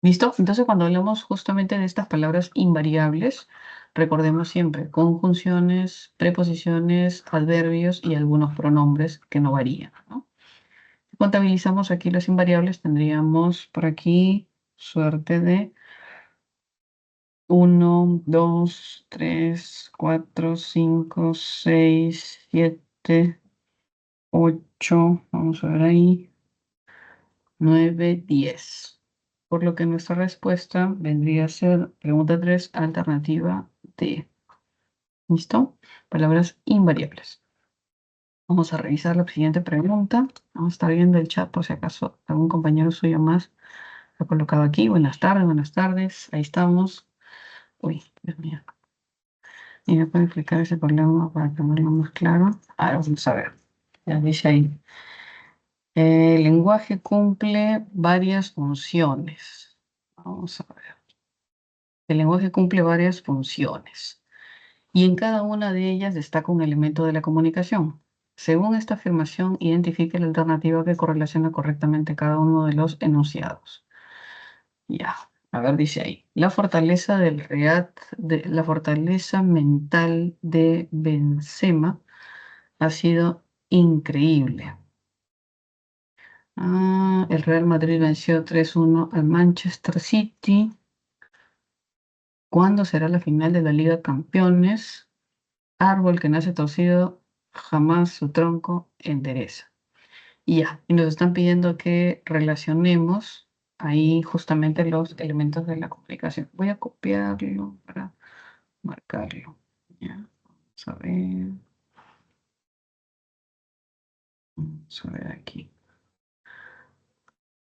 ¿Listo? Entonces cuando hablamos justamente de estas palabras invariables, recordemos siempre conjunciones, preposiciones, adverbios y algunos pronombres que no varían, ¿no? Si contabilizamos aquí los invariables, tendríamos por aquí suerte de 1, 2, 3, 4, 5, 6, 7, 8, vamos a ver ahí, 9, 10. Por lo que nuestra respuesta vendría a ser pregunta 3, alternativa D. ¿Listo? Palabras invariables. Vamos a revisar la siguiente pregunta. Vamos a estar viendo el chat por si acaso algún compañero suyo más lo ha colocado aquí. Buenas tardes, buenas tardes. Ahí estamos. Uy, Dios mío. ¿Y me puede explicar ese problema para que me lo más claro? Vamos a ver. Ya dice ahí. El lenguaje cumple varias funciones. Vamos a ver. El lenguaje cumple varias funciones y en cada una de ellas destaca un elemento de la comunicación. Según esta afirmación, identifique la alternativa que correlaciona correctamente cada uno de los enunciados. Ya, a ver, dice ahí. La fortaleza la fortaleza mental de Benzema ha sido increíble. El Real Madrid venció 3-1 al Manchester City. ¿Cuándo será la final de la Liga Campeones? Árbol que nace torcido, jamás su tronco endereza. Y ya, y nos están pidiendo que relacionemos ahí justamente los elementos de la comunicación. Voy a copiarlo para marcarlo. Ya, vamos a ver. Vamos a ver aquí.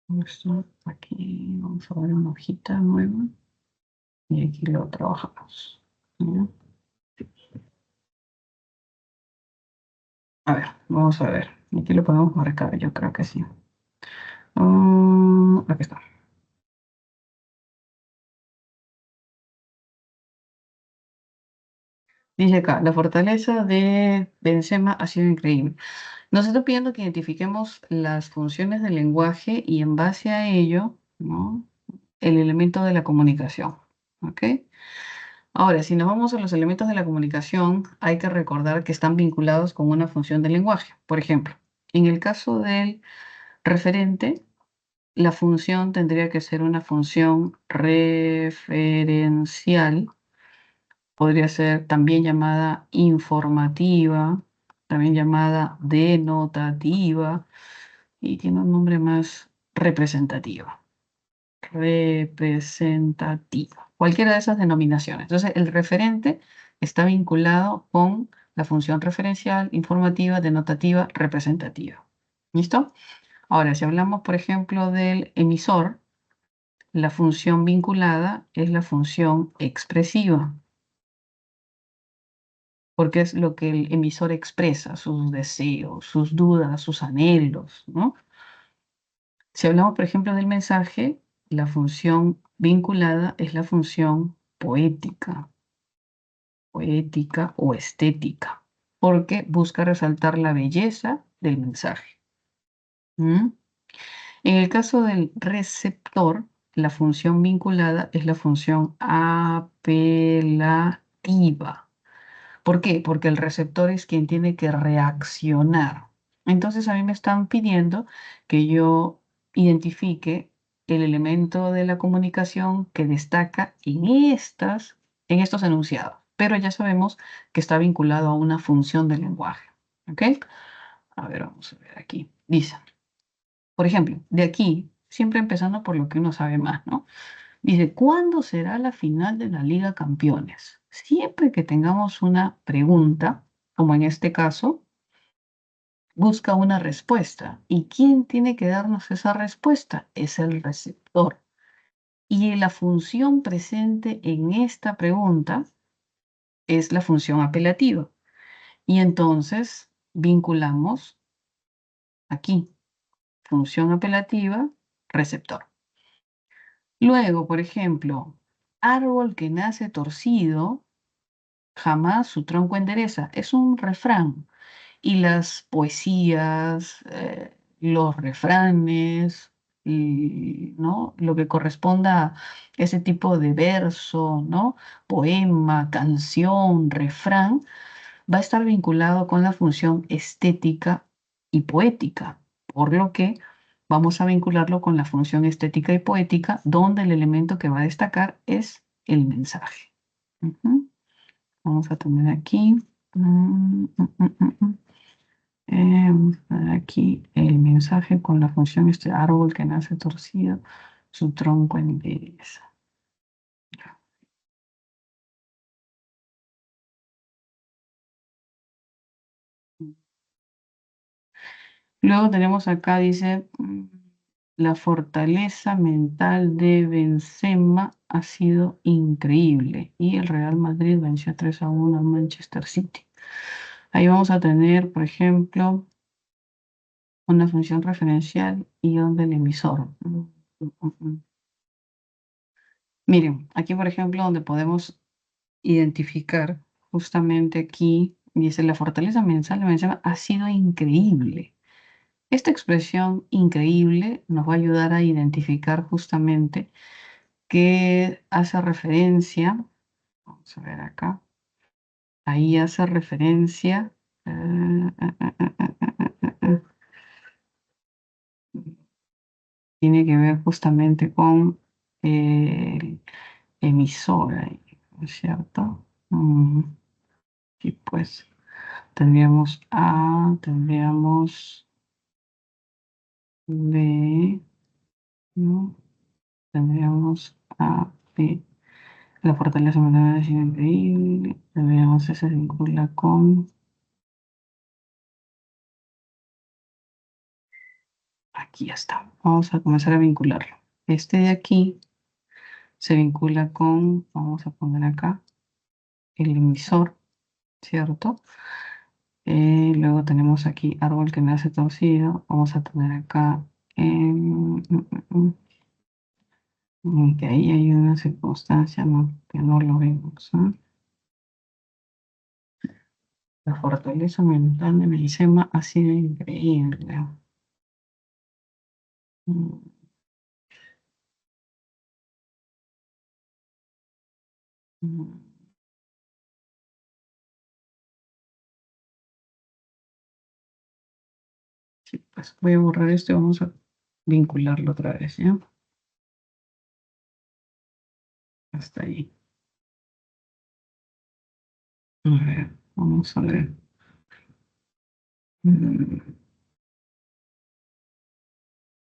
Esto aquí vamos a ver una hojita nueva y aquí lo trabajamos. ¿Ya? A ver, vamos a ver. Aquí lo podemos marcar, yo creo que sí. Aquí está. Dice acá, la fortaleza de Benzema ha sido increíble. Nos está pidiendo que identifiquemos las funciones del lenguaje y en base a ello, ¿no? El elemento de la comunicación. ¿Ok? Ahora, si nos vamos a los elementos de la comunicación, hay que recordar que están vinculados con una función del lenguaje. Por ejemplo, en el caso del referente, la función tendría que ser una función referencial, podría ser también llamada informativa, también llamada denotativa y tiene un nombre más representativa. Representativa. Cualquiera de esas denominaciones. Entonces, el referente está vinculado con la función referencial, informativa, denotativa, representativa. ¿Listo? Ahora, si hablamos, por ejemplo, del emisor, la función vinculada es la función expresiva, porque es lo que el emisor expresa, sus deseos, sus dudas, sus anhelos, ¿no? Si hablamos, por ejemplo, del mensaje, la función vinculada es la función poética, poética o estética, porque busca resaltar la belleza del mensaje. ¿Mm? En el caso del receptor, la función vinculada es la función apelativa. ¿Por qué? Porque el receptor es quien tiene que reaccionar. Entonces a mí me están pidiendo que yo identifique el elemento de la comunicación que destaca en estos enunciados, pero ya sabemos que está vinculado a una función del lenguaje. ¿Ok? A ver, vamos a ver aquí. Dice, por ejemplo, de aquí, siempre empezando por lo que uno sabe más, ¿no? Dice, ¿cuándo será la final de la Liga Campeones? Siempre que tengamos una pregunta, como en este caso, busca una respuesta. ¿Y quién tiene que darnos esa respuesta? Es el receptor. Y la función presente en esta pregunta es la función apelativa. Y entonces vinculamos aquí, función apelativa, receptor. Luego, por ejemplo, árbol que nace torcido jamás su tronco endereza. Es un refrán. Y las poesías, los refranes, y, ¿no? Lo que corresponda a ese tipo de verso, ¿no? Poema, canción, refrán, va a estar vinculado con la función estética y poética, por lo que vamos a vincularlo con la función estética y poética, donde el elemento que va a destacar es el mensaje. Ujú. Vamos a tener aquí. Vamos a poner aquí el mensaje con la función este árbol que nace torcido, su tronco endereza. Luego tenemos acá, dice, la fortaleza mental de Benzema ha sido increíble. Y el Real Madrid venció 3-1 al Manchester City. Ahí vamos a tener, por ejemplo, una función referencial y donde el emisor. Miren, aquí por ejemplo donde podemos identificar justamente aquí, dice la fortaleza mental de Benzema ha sido increíble. Esta expresión increíble nos va a ayudar a identificar justamente que hace referencia, vamos a ver acá, ahí hace referencia, tiene que ver justamente con el emisor, ahí, ¿no es cierto? Y pues tendríamos A, tendríamos B, ¿no? Tendríamos A, B. La fortaleza mental es increíble. Tendríamos ese se vincula con aquí ya está. Vamos a comenzar a vincularlo. Este de aquí se vincula con, vamos a poner acá, el emisor, ¿cierto? Luego tenemos aquí árbol que nace torcido. Vamos a tener acá, que ahí hay una circunstancia, ¿no? Que no lo vemos, ¿no? La fortaleza mental de Melisema ha sido increíble. Mm, mm. Sí, pues voy a borrar esto y vamos a vincularlo otra vez, ¿ya? Hasta ahí. A ver, vamos a ver. Mm,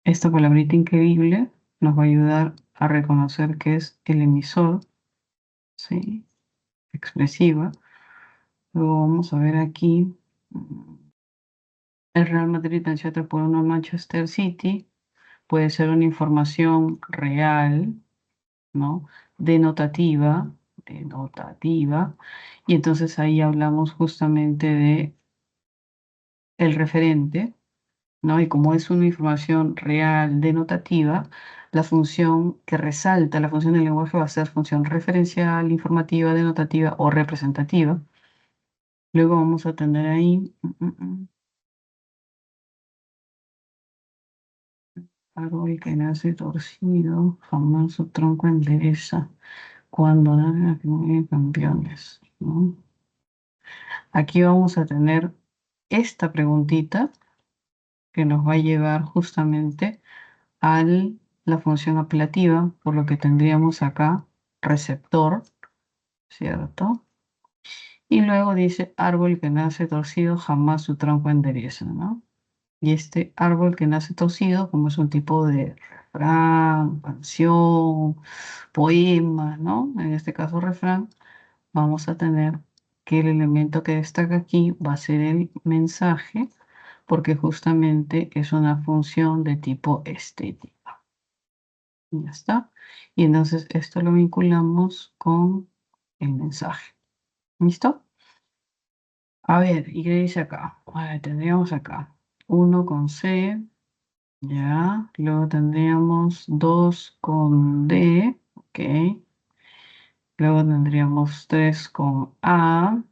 Esta palabrita increíble nos va a ayudar a reconocer que es el emisor, ¿sí? Expresiva. Luego vamos a ver aquí. El Real Madrid venció 3-1 a Manchester City. Puede ser una información real, ¿no? Denotativa, denotativa. Y entonces ahí hablamos justamente de el referente, ¿no? Y como es una información real denotativa, la función que resalta la función del lenguaje va a ser función referencial, informativa, denotativa o representativa. Luego vamos a tener ahí árbol que nace torcido, jamás su tronco endereza, cuando dan campeones, ¿no? Aquí vamos a tener esta preguntita que nos va a llevar justamente a la función apelativa, por lo que tendríamos acá receptor, ¿cierto? Y luego dice árbol que nace torcido, jamás su tronco endereza, ¿no? Y este árbol que nace torcido, como es un tipo de refrán, canción, poema, ¿no? En este caso refrán, vamos a tener que el elemento que destaca aquí va a ser el mensaje, porque justamente es una función de tipo estética. Ya está. Y entonces esto lo vinculamos con el mensaje. ¿Listo? A ver, ¿y qué dice acá? A ver, tendríamos acá 1 con C, ya. Luego tendríamos 2 con D, ok. Luego tendríamos 3 con A.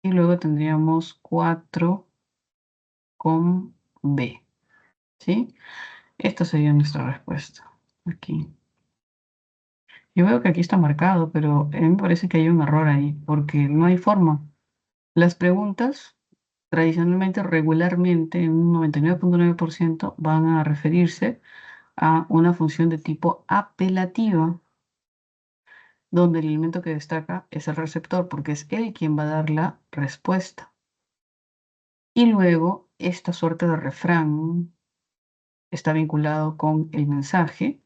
Y luego tendríamos 4 con B, ¿sí? Esta sería nuestra respuesta. Aquí. Yo veo que aquí está marcado, pero a mí me parece que hay un error ahí, porque no hay forma. Las preguntas, tradicionalmente, regularmente, en un 99.9% van a referirse a una función de tipo apelativa, donde el elemento que destaca es el receptor, porque es él quien va a dar la respuesta. Y luego, esta suerte de refrán está vinculado con el mensaje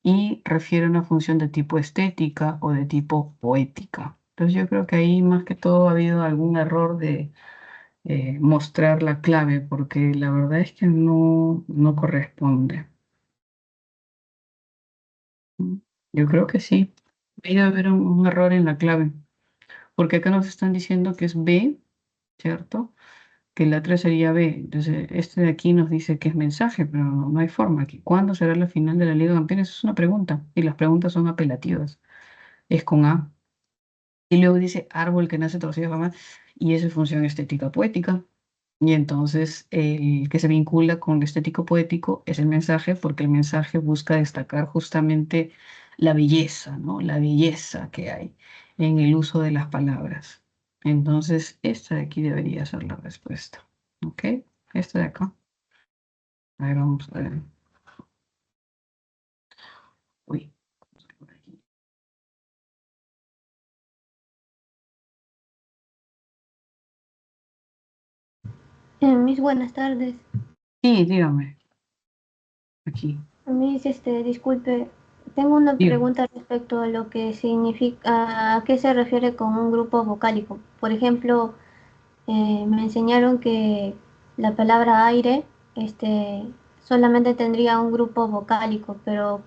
y refiere a una función de tipo estética o de tipo poética. Entonces yo creo que ahí más que todo ha habido algún error de mostrar la clave, porque la verdad es que no corresponde. Yo creo que sí. Debe haber un error en la clave, porque acá nos están diciendo que es B, ¿cierto? Que la otra sería B. Entonces, este de aquí nos dice que es mensaje, pero no hay forma. ¿Cuándo será la final de la Liga de Campeones? Es una pregunta, y las preguntas son apelativas. Es con A. Y luego dice árbol que nace torcido jamás, y eso es función estética poética. Y entonces el que se vincula con lo estético poético es el mensaje, porque el mensaje busca destacar justamente la belleza, ¿no? La belleza que hay en el uso de las palabras. Entonces, esta de aquí debería ser la respuesta. ¿Ok? Esta de acá. A ver, vamos a ver. Uy, por aquí. Mis buenas tardes. Sí, dígame. Aquí. Mis, disculpe, tengo una Dígame. pregunta respecto a lo que significa, a qué se refiere con un grupo vocálico. Por ejemplo, me enseñaron que la palabra aire, solamente tendría un grupo vocálico, pero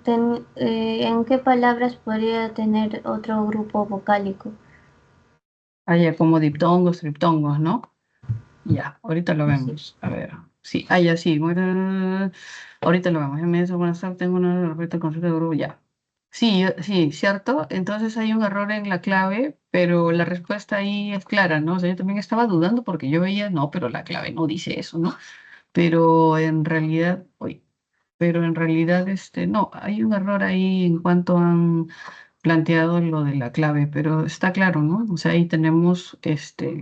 ¿en qué palabras podría tener otro grupo vocálico? Haya como diptongos, triptongos, ¿no? Ya, ahorita lo Sí. vemos. A ver. Sí, ya sí. Ahorita lo vemos. Me dice, buenas tardes, tengo una respuesta al concepto de grupo. Ya. Sí, sí, cierto. Entonces hay un error en la clave, pero la respuesta ahí es clara, ¿no? O sea, yo también estaba dudando porque yo veía, no, pero la clave no dice eso, ¿no? Pero en realidad, no, hay un error ahí en cuanto han planteado lo de la clave, pero está claro, ¿no? O sea, ahí tenemos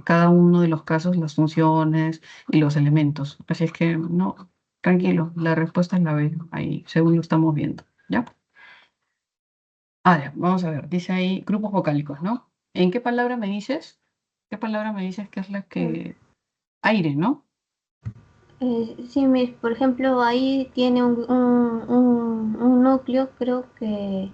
cada uno de los casos, las funciones y los elementos. Así es que, no, tranquilo, la respuesta es la B, ahí, según lo estamos viendo, ¿ya? Ya, vamos a ver, dice ahí grupos vocálicos, ¿no? ¿En qué palabra me dices? ¿Qué palabra me dices que es la que... Aire, ¿no? Sí, por ejemplo, ahí tiene un núcleo, creo que un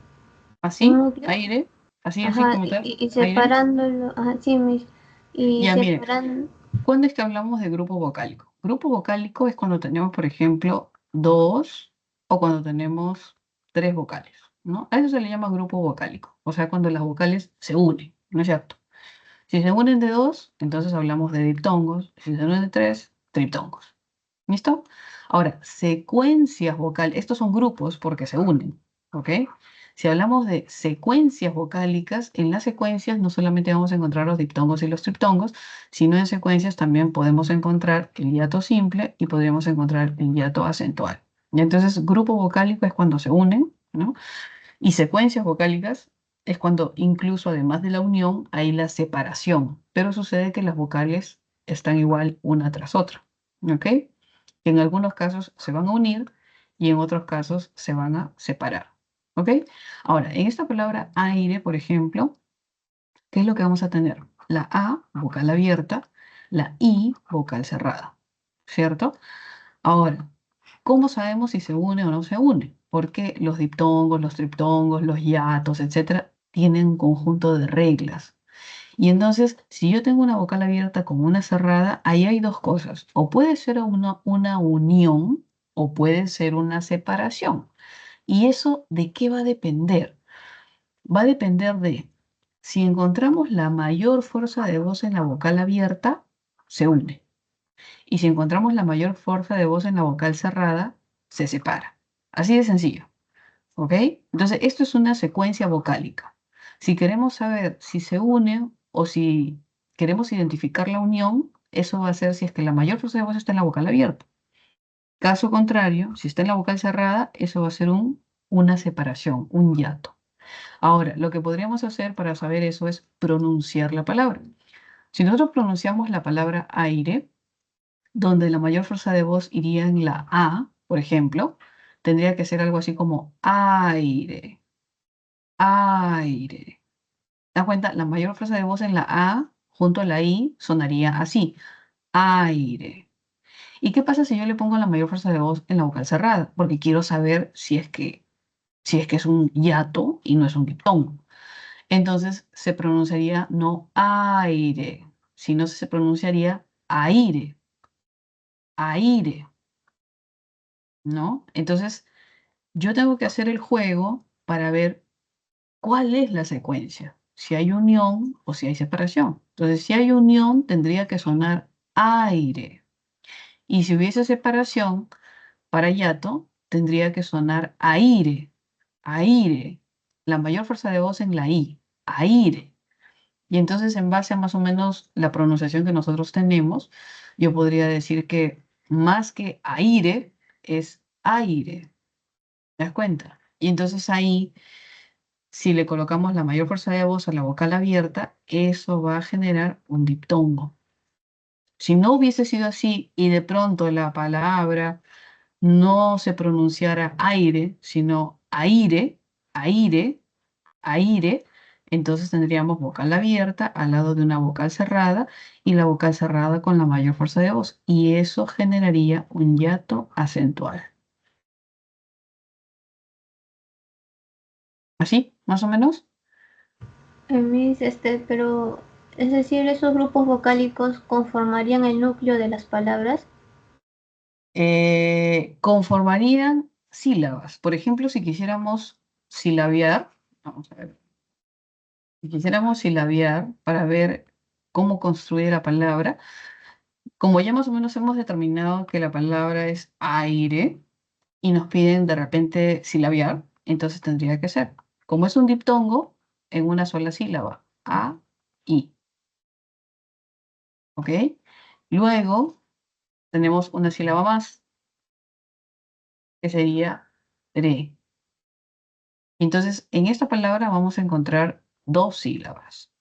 Así, núcleo, aire, así ajá, como tal, y aire. separándolo, ajá, sí, y Ya, mire, separando, ¿cuándo es que hablamos de grupo vocálico? Grupo vocálico es cuando tenemos, por ejemplo, dos o cuando tenemos tres vocales, ¿no? A eso se le llama grupo vocálico, o sea, cuando las vocales se unen, ¿no es cierto? Si se unen de dos, entonces hablamos de diptongos, si se unen de tres, triptongos. ¿Listo? Ahora, secuencias vocales, estos son grupos porque se unen, ¿ok? Si hablamos de secuencias vocálicas, en las secuencias no solamente vamos a encontrar los diptongos y los triptongos, sino en secuencias también podemos encontrar el hiato simple y podríamos encontrar el hiato acentual. Y entonces, grupo vocálico es cuando se unen, ¿no? Y secuencias vocálicas es cuando incluso además de la unión hay la separación, pero sucede que las vocales están igual una tras otra, ¿ok? En algunos casos se van a unir y en otros casos se van a separar, ¿ok? Ahora, en esta palabra aire, por ejemplo, ¿qué es lo que vamos a tener? La A, vocal abierta, la I, vocal cerrada, ¿cierto? Ahora, ¿cómo sabemos si se une o no se une? Porque los diptongos, los triptongos, los hiatos, etcétera, tienen un conjunto de reglas. Y entonces, si yo tengo una vocal abierta con una cerrada, ahí hay dos cosas. O puede ser una unión o puede ser una separación. ¿Y eso de qué va a depender? Va a depender de si encontramos la mayor fuerza de voz en la vocal abierta, se une. Y si encontramos la mayor fuerza de voz en la vocal cerrada, se separa. Así de sencillo. ¿Ok? Entonces, esto es una secuencia vocálica. Si queremos saber si se une o si queremos identificar la unión, eso va a ser si es que la mayor fuerza de voz está en la vocal abierta. Caso contrario, si está en la vocal cerrada, eso va a ser una separación, un hiato. Ahora, lo que podríamos hacer para saber eso es pronunciar la palabra. Si nosotros pronunciamos la palabra aire, donde la mayor fuerza de voz iría en la A, por ejemplo, tendría que ser algo así como aire, aire. ¿Te das cuenta? La mayor fuerza de voz en la A junto a la I sonaría así, aire. ¿Y qué pasa si yo le pongo la mayor fuerza de voz en la vocal cerrada? Porque quiero saber si es que es un hiato y no es un diptongo. Entonces se pronunciaría no aire, sino se pronunciaría aire, aire, ¿no? Entonces yo tengo que hacer el juego para ver cuál es la secuencia, si hay unión o si hay separación. Entonces, si hay unión, tendría que sonar aire. Y si hubiese separación, para hiato, tendría que sonar aire, aire. La mayor fuerza de voz en la I, aire. Y entonces, en base a más o menos la pronunciación que nosotros tenemos, yo podría decir que más que aire es aire. ¿Te das cuenta? Y entonces ahí, si le colocamos la mayor fuerza de voz a la vocal abierta, eso va a generar un diptongo. Si no hubiese sido así y de pronto la palabra no se pronunciara aire, sino aire, aire, aire, entonces tendríamos vocal abierta al lado de una vocal cerrada y la vocal cerrada con la mayor fuerza de voz. Y eso generaría un hiato acentual. ¿Así? ¿Más o menos? pero es decir, esos grupos vocálicos conformarían el núcleo de las palabras. conformarían sílabas. Por ejemplo, si quisiéramos silabiar, vamos a ver, si quisiéramos silabiar para ver cómo construir la palabra, como ya más o menos hemos determinado que la palabra es aire y nos piden de repente silabiar, entonces tendría que ser, como es un diptongo, en una sola sílaba, a, i, ¿ok? Luego tenemos una sílaba más, que sería re. Entonces, en esta palabra vamos a encontrar dos sílabas,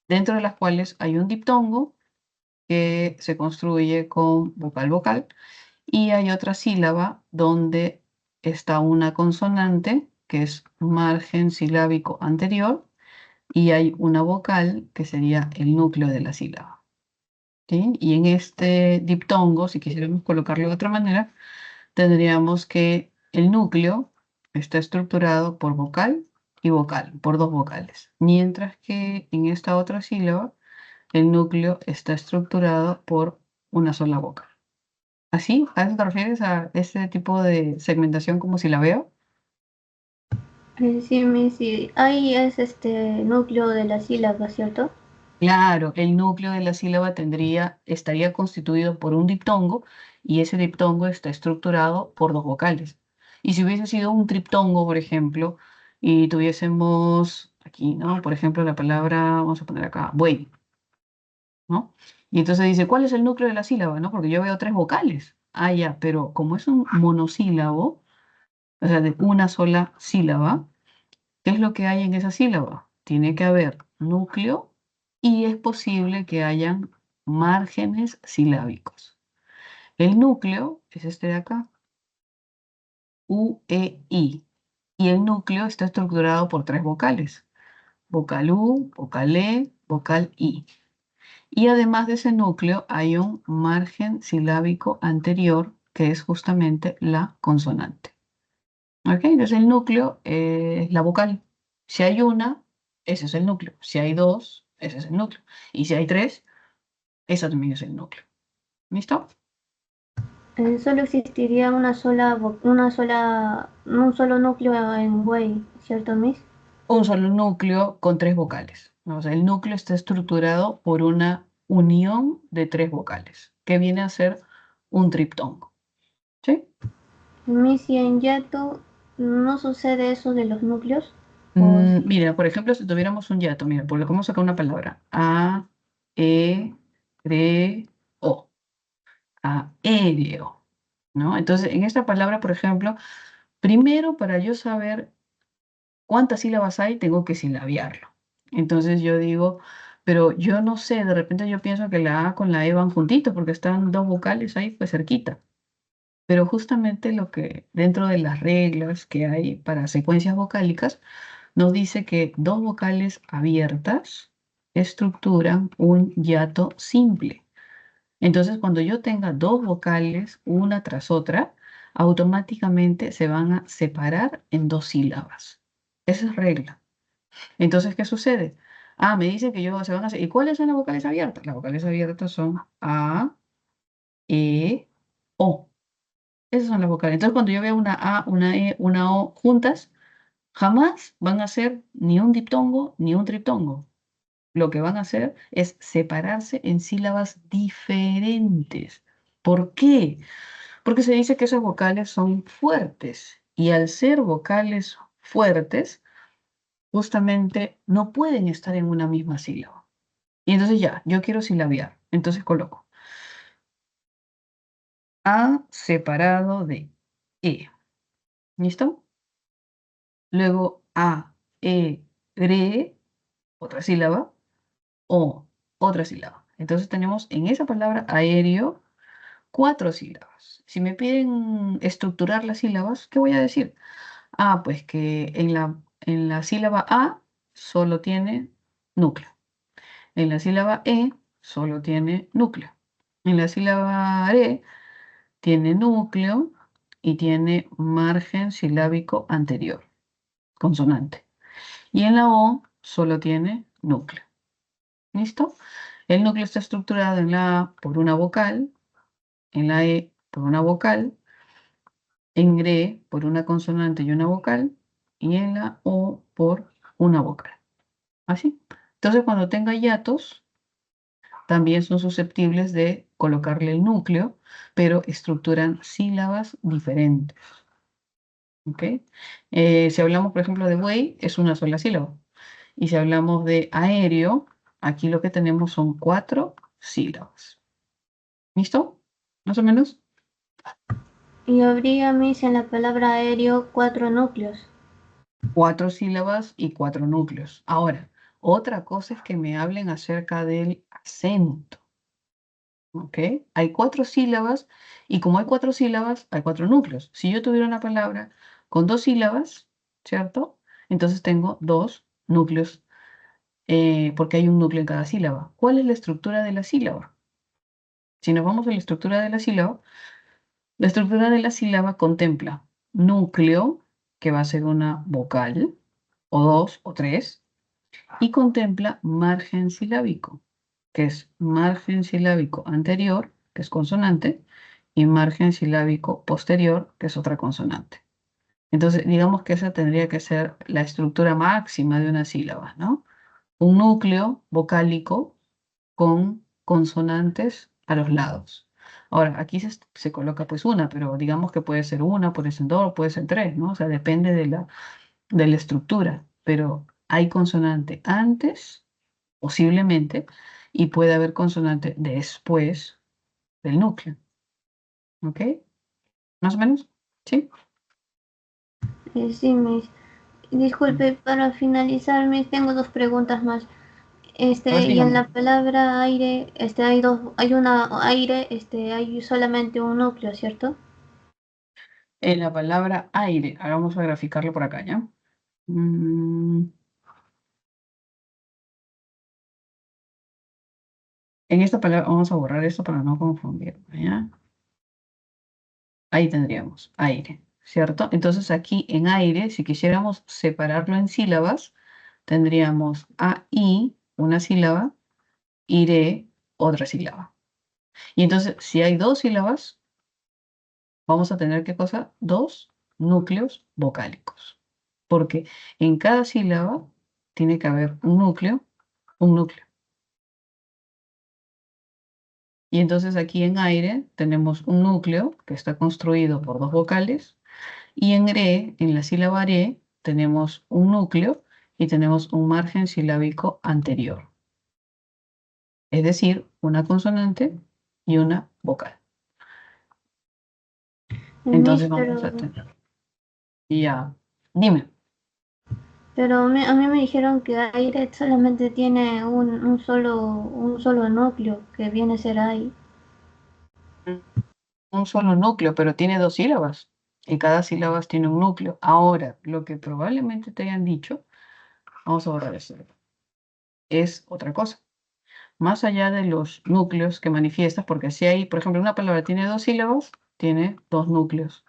dentro de las cuales hay un diptongo que se construye con vocal-vocal y hay otra sílaba donde está una consonante que es margen silábico anterior y hay una vocal que sería el núcleo de la sílaba. ¿Sí? Y en este diptongo, si quisiéramos colocarlo de otra manera, tendríamos que el núcleo está estructurado por vocal y vocal, por dos vocales, mientras que en esta otra sílaba el núcleo está estructurado por una sola vocal. ¿Así? ¿A eso te refieres a este tipo de segmentación como si la veo? Sí, ahí es este núcleo de la sílaba, ¿cierto? Claro, el núcleo de la sílaba estaría constituido por un diptongo y ese diptongo está estructurado por dos vocales. Y si hubiese sido un triptongo, por ejemplo, y tuviésemos aquí, ¿no? Por ejemplo, la palabra, vamos a poner acá, buey, ¿no? Y entonces dice, ¿cuál es el núcleo de la sílaba? ¿No? Porque yo veo tres vocales. Ah, ya, pero como es un monosílabo, o sea, de una sola sílaba, ¿qué es lo que hay en esa sílaba? Tiene que haber núcleo y es posible que hayan márgenes silábicos. El núcleo es este de acá, U, E, I. Y el núcleo está estructurado por tres vocales, vocal U, vocal E, vocal I. Y además de ese núcleo hay un margen silábico anterior que es justamente la consonante. ¿Ok? Entonces el núcleo es la vocal. Si hay una, ese es el núcleo. Si hay dos, ese es el núcleo. Y si hay tres, ese también es el núcleo. ¿Listo? Solo existiría un solo núcleo en Buey, ¿cierto, Miss? Un solo núcleo con tres vocales, ¿no? O sea, el núcleo está estructurado por una unión de tres vocales, que viene a ser un triptongo. ¿Sí? Miss, y en Yato no sucede eso de los núcleos. ¿O sí? Mira, por ejemplo, si tuviéramos un yato, mira, porque vamos a sacar una palabra. A, E, R, O. Aéreo, ¿no? Entonces, en esta palabra, por ejemplo, primero para yo saber cuántas sílabas hay, tengo que silabiarlo. Entonces yo digo, pero yo no sé, de repente yo pienso que la A con la E van juntitos porque están dos vocales ahí pues cerquita. Pero justamente lo que dentro de las reglas que hay para secuencias vocálicas nos dice que dos vocales abiertas estructuran un hiato simple. Entonces, cuando yo tenga dos vocales una tras otra, automáticamente se van a separar en dos sílabas. Esa es regla. Entonces, ¿qué sucede? Ah, me dicen que se van a hacer. ¿Y cuáles son las vocales abiertas? Las vocales abiertas son A, E, O. Esas son las vocales. Entonces, cuando yo veo una A, una E, una O juntas, jamás van a ser ni un diptongo ni un triptongo. Lo que van a hacer es separarse en sílabas diferentes. ¿Por qué? Porque se dice que esas vocales son fuertes y al ser vocales fuertes, justamente no pueden estar en una misma sílaba. Y entonces ya, yo quiero silabiar. Entonces coloco A separado de E. ¿Listo? Luego A, E, RE, otra sílaba, O, otra sílaba. Entonces tenemos en esa palabra aéreo cuatro sílabas. Si me piden estructurar las sílabas, ¿qué voy a decir? Ah, pues que en la sílaba A solo tiene núcleo. En la sílaba E solo tiene núcleo. En la sílaba E tiene núcleo y tiene margen silábico anterior, consonante. Y en la O solo tiene núcleo. ¿Listo? El núcleo está estructurado en la A por una vocal en la E por una vocal, en GRE por una consonante y una vocal, y en la O por una vocal. ¿Así? Entonces, cuando tenga hiatos, también son susceptibles de colocarle el núcleo, pero estructuran sílabas diferentes. ¿Ok? Si hablamos, por ejemplo, de buey, es una sola sílaba. Y si hablamos de aéreo, aquí lo que tenemos son 4 sílabas. ¿Listo? ¿Más o menos? Y habría, Miss, en la palabra aéreo 4 núcleos. 4 sílabas y 4 núcleos. Ahora, otra cosa es que me hablen acerca del acento. ¿Ok? Hay 4 sílabas y como hay 4 sílabas, hay 4 núcleos. Si yo tuviera una palabra con 2 sílabas, ¿cierto? Entonces tengo 2 núcleos, porque hay un núcleo en cada sílaba. ¿Cuál es la estructura de la sílaba? Si nos vamos a la estructura de la estructura de la sílaba contempla núcleo, que va a ser una vocal, o 2 o 3, y contempla margen silábico, que es margen silábico anterior, que es consonante, y margen silábico posterior, que es otra consonante. Entonces, digamos que esa tendría que ser la estructura máxima de una sílaba, ¿no? Un núcleo vocálico con consonantes a los lados. Ahora, aquí se coloca pues una, pero digamos que puede ser una, puede ser dos, puede ser tres, ¿no? O sea, depende de la estructura, pero hay consonante antes, posiblemente, y puede haber consonante después del núcleo. ¿Ok? ¿Más o menos? ¿Sí? Sí, Miss. Disculpe, para finalizar, Miss, tengo 2 preguntas más. A ver, Y en dígame. la palabra aire, hay solamente un núcleo, ¿cierto? En la palabra aire, ahora vamos a graficarlo por acá, ¿ya? Mm, En esta palabra, vamos a borrar esto para no confundir, ¿ya? Ahí tendríamos aire, ¿cierto? Entonces aquí en aire, si quisiéramos separarlo en sílabas, tendríamos AI, una sílaba, iré, otra sílaba. Y entonces, si hay 2 sílabas, vamos a tener, ¿qué cosa? 2 núcleos vocálicos. Porque en cada sílaba tiene que haber un núcleo, un núcleo. Y entonces aquí en aire tenemos un núcleo que está construido por 2 vocales. Y en re, en la sílaba re, tenemos un núcleo y tenemos un margen silábico anterior. Es decir, una consonante y una vocal. Miss, Entonces vamos a tener. Ya, dime. pero a mí me dijeron que aire solamente tiene un solo núcleo, que viene a ser ahí. Un solo núcleo, pero tiene 2 sílabas. Y cada sílaba tiene un núcleo. Ahora, lo que probablemente te hayan dicho, vamos a borrar eso, es otra cosa. Más allá de los núcleos que manifiestas, porque si hay, por ejemplo, una palabra tiene 2 sílabas, tiene 2 núcleos,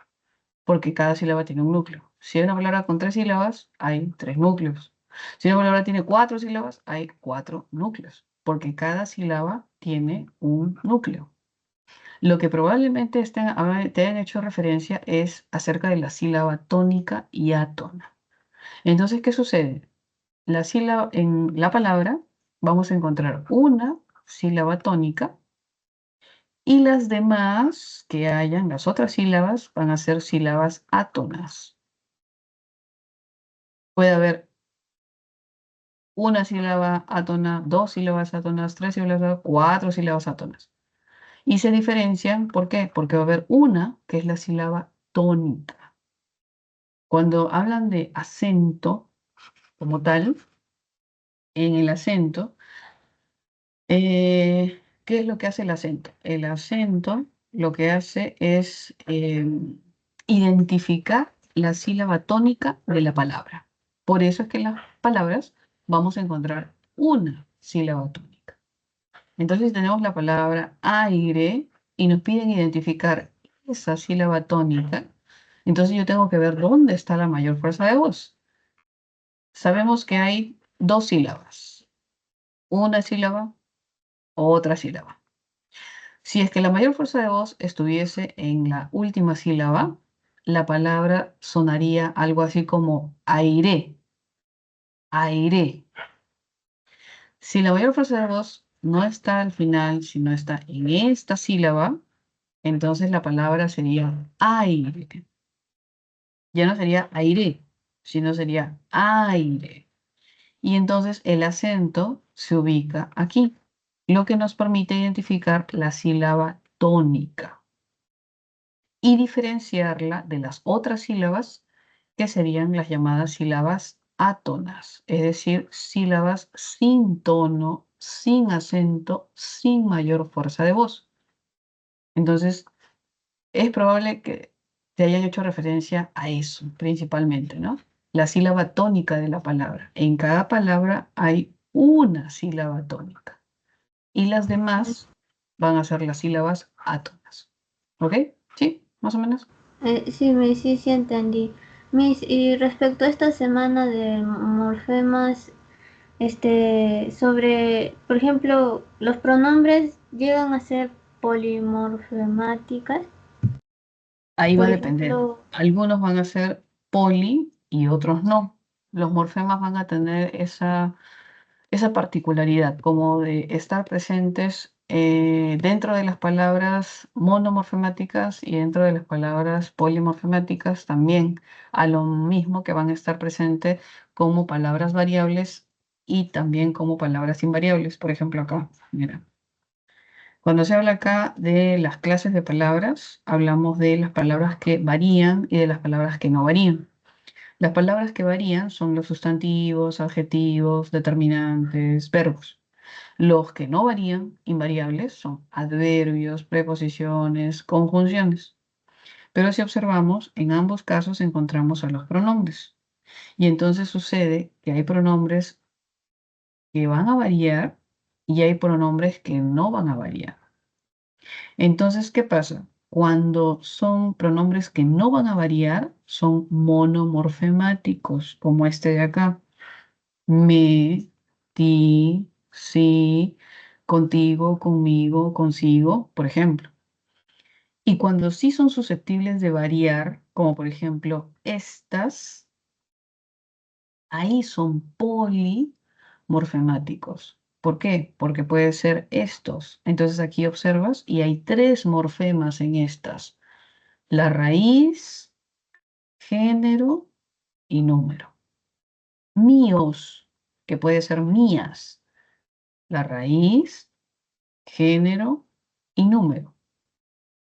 porque cada sílaba tiene un núcleo. Si hay una palabra con 3 sílabas, hay 3 núcleos. Si una palabra tiene 4 sílabas, hay 4 núcleos, porque cada sílaba tiene un núcleo. Lo que probablemente te hayan hecho referencia es acerca de la sílaba tónica y átona. Entonces, ¿qué sucede? En la palabra vamos a encontrar una sílaba tónica y las demás que hayan, las otras sílabas, van a ser sílabas átonas. Puede haber una sílaba átona, 2 sílabas átonas, 3 sílabas átonas, 4 sílabas átonas. Y se diferencian, ¿por qué? Porque va a haber una que es la sílaba tónica. Cuando hablan de acento como tal, en el acento, ¿qué es lo que hace el acento? El acento lo que hace es identificar la sílaba tónica de la palabra. Por eso es que en las palabras vamos a encontrar una sílaba tónica. Entonces tenemos la palabra aire y nos piden identificar esa sílaba tónica. Entonces yo tengo que ver dónde está la mayor fuerza de voz. Sabemos que hay 2 sílabas, una sílaba, otra sílaba. Si es que la mayor fuerza de voz estuviese en la última sílaba, la palabra sonaría algo así como aire, aire. Si la mayor fuerza de voz no está al final, sino está en esta sílaba, entonces la palabra sería aire. Ya no sería aire, sino sería aire. Y entonces el acento se ubica aquí, lo que nos permite identificar la sílaba tónica y diferenciarla de las otras sílabas que serían las llamadas sílabas átonas, es decir, sílabas sin tono, sin acento, sin mayor fuerza de voz. Entonces, es probable que te hayan hecho referencia a eso, principalmente, ¿no? La sílaba tónica de la palabra. En cada palabra hay una sílaba tónica y las demás van a ser las sílabas átonas. ¿Ok? ¿Sí? ¿Más o menos? Sí entendí. Miss, y respecto a esta semana de morfemas, sobre, por ejemplo, los pronombres llegan a ser polimorfemáticas. Ahí va a Por depender. ejemplo, Algunos van a ser poli y otros no. Los morfemas van a tener esa particularidad, como de estar presentes dentro de las palabras monomorfemáticas y dentro de las palabras polimorfemáticas también, a lo mismo que van a estar presentes como palabras variables y también como palabras invariables. Por ejemplo, acá, mira. Cuando se habla acá de las clases de palabras, hablamos de las palabras que varían y de las palabras que no varían. Las palabras que varían son los sustantivos, adjetivos, determinantes, verbos. Los que no varían, invariables, son adverbios, preposiciones, conjunciones. Pero si observamos, en ambos casos encontramos a los pronombres. Y entonces sucede que hay pronombres que van a variar y hay pronombres que no van a variar. Entonces, ¿qué pasa? Cuando son pronombres que no van a variar, son monomorfemáticos, como este de acá. Me, ti, sí, contigo, conmigo, consigo, por ejemplo. Y cuando sí son susceptibles de variar, como por ejemplo estas, ahí son polimorfemáticos. ¿Por qué? Porque puede ser estos. Entonces aquí observas y hay tres morfemas en estas. La raíz, género y número. Míos, que puede ser mías. La raíz, género y número.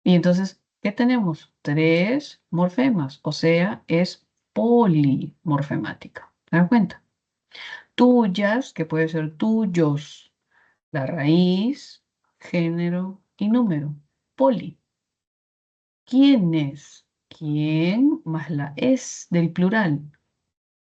Y entonces, ¿qué tenemos? Tres morfemas, o sea, es polimorfemática. ¿Te das cuenta? Tuyas, que puede ser tuyos. La raíz, género y número. Poli. ¿Quién es? ¿Quién más la es del plural?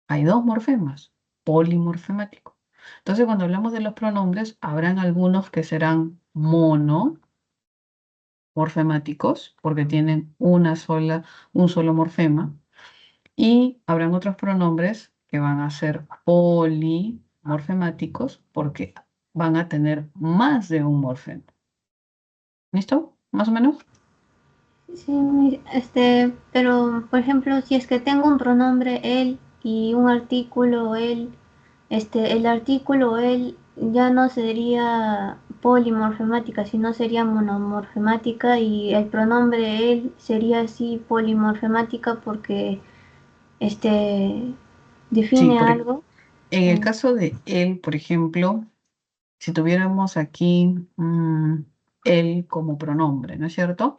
Hay dos morfemas, polimorfemático. Entonces, cuando hablamos de los pronombres, habrán algunos que serán monomorfemáticos, porque tienen un solo morfema, y habrán otros pronombres que van a ser polimorfemáticos, porque van a tener más de un morfema. ¿Listo? ¿Más o menos? sí, pero por ejemplo, si es que tengo un pronombre él y un artículo él, el artículo él ya no sería polimorfemática, sino sería monomorfemática y el pronombre él sería así polimorfemática porque este Sí, define algo. en el Mm, caso de él, por ejemplo, si tuviéramos aquí él como pronombre, ¿no es cierto?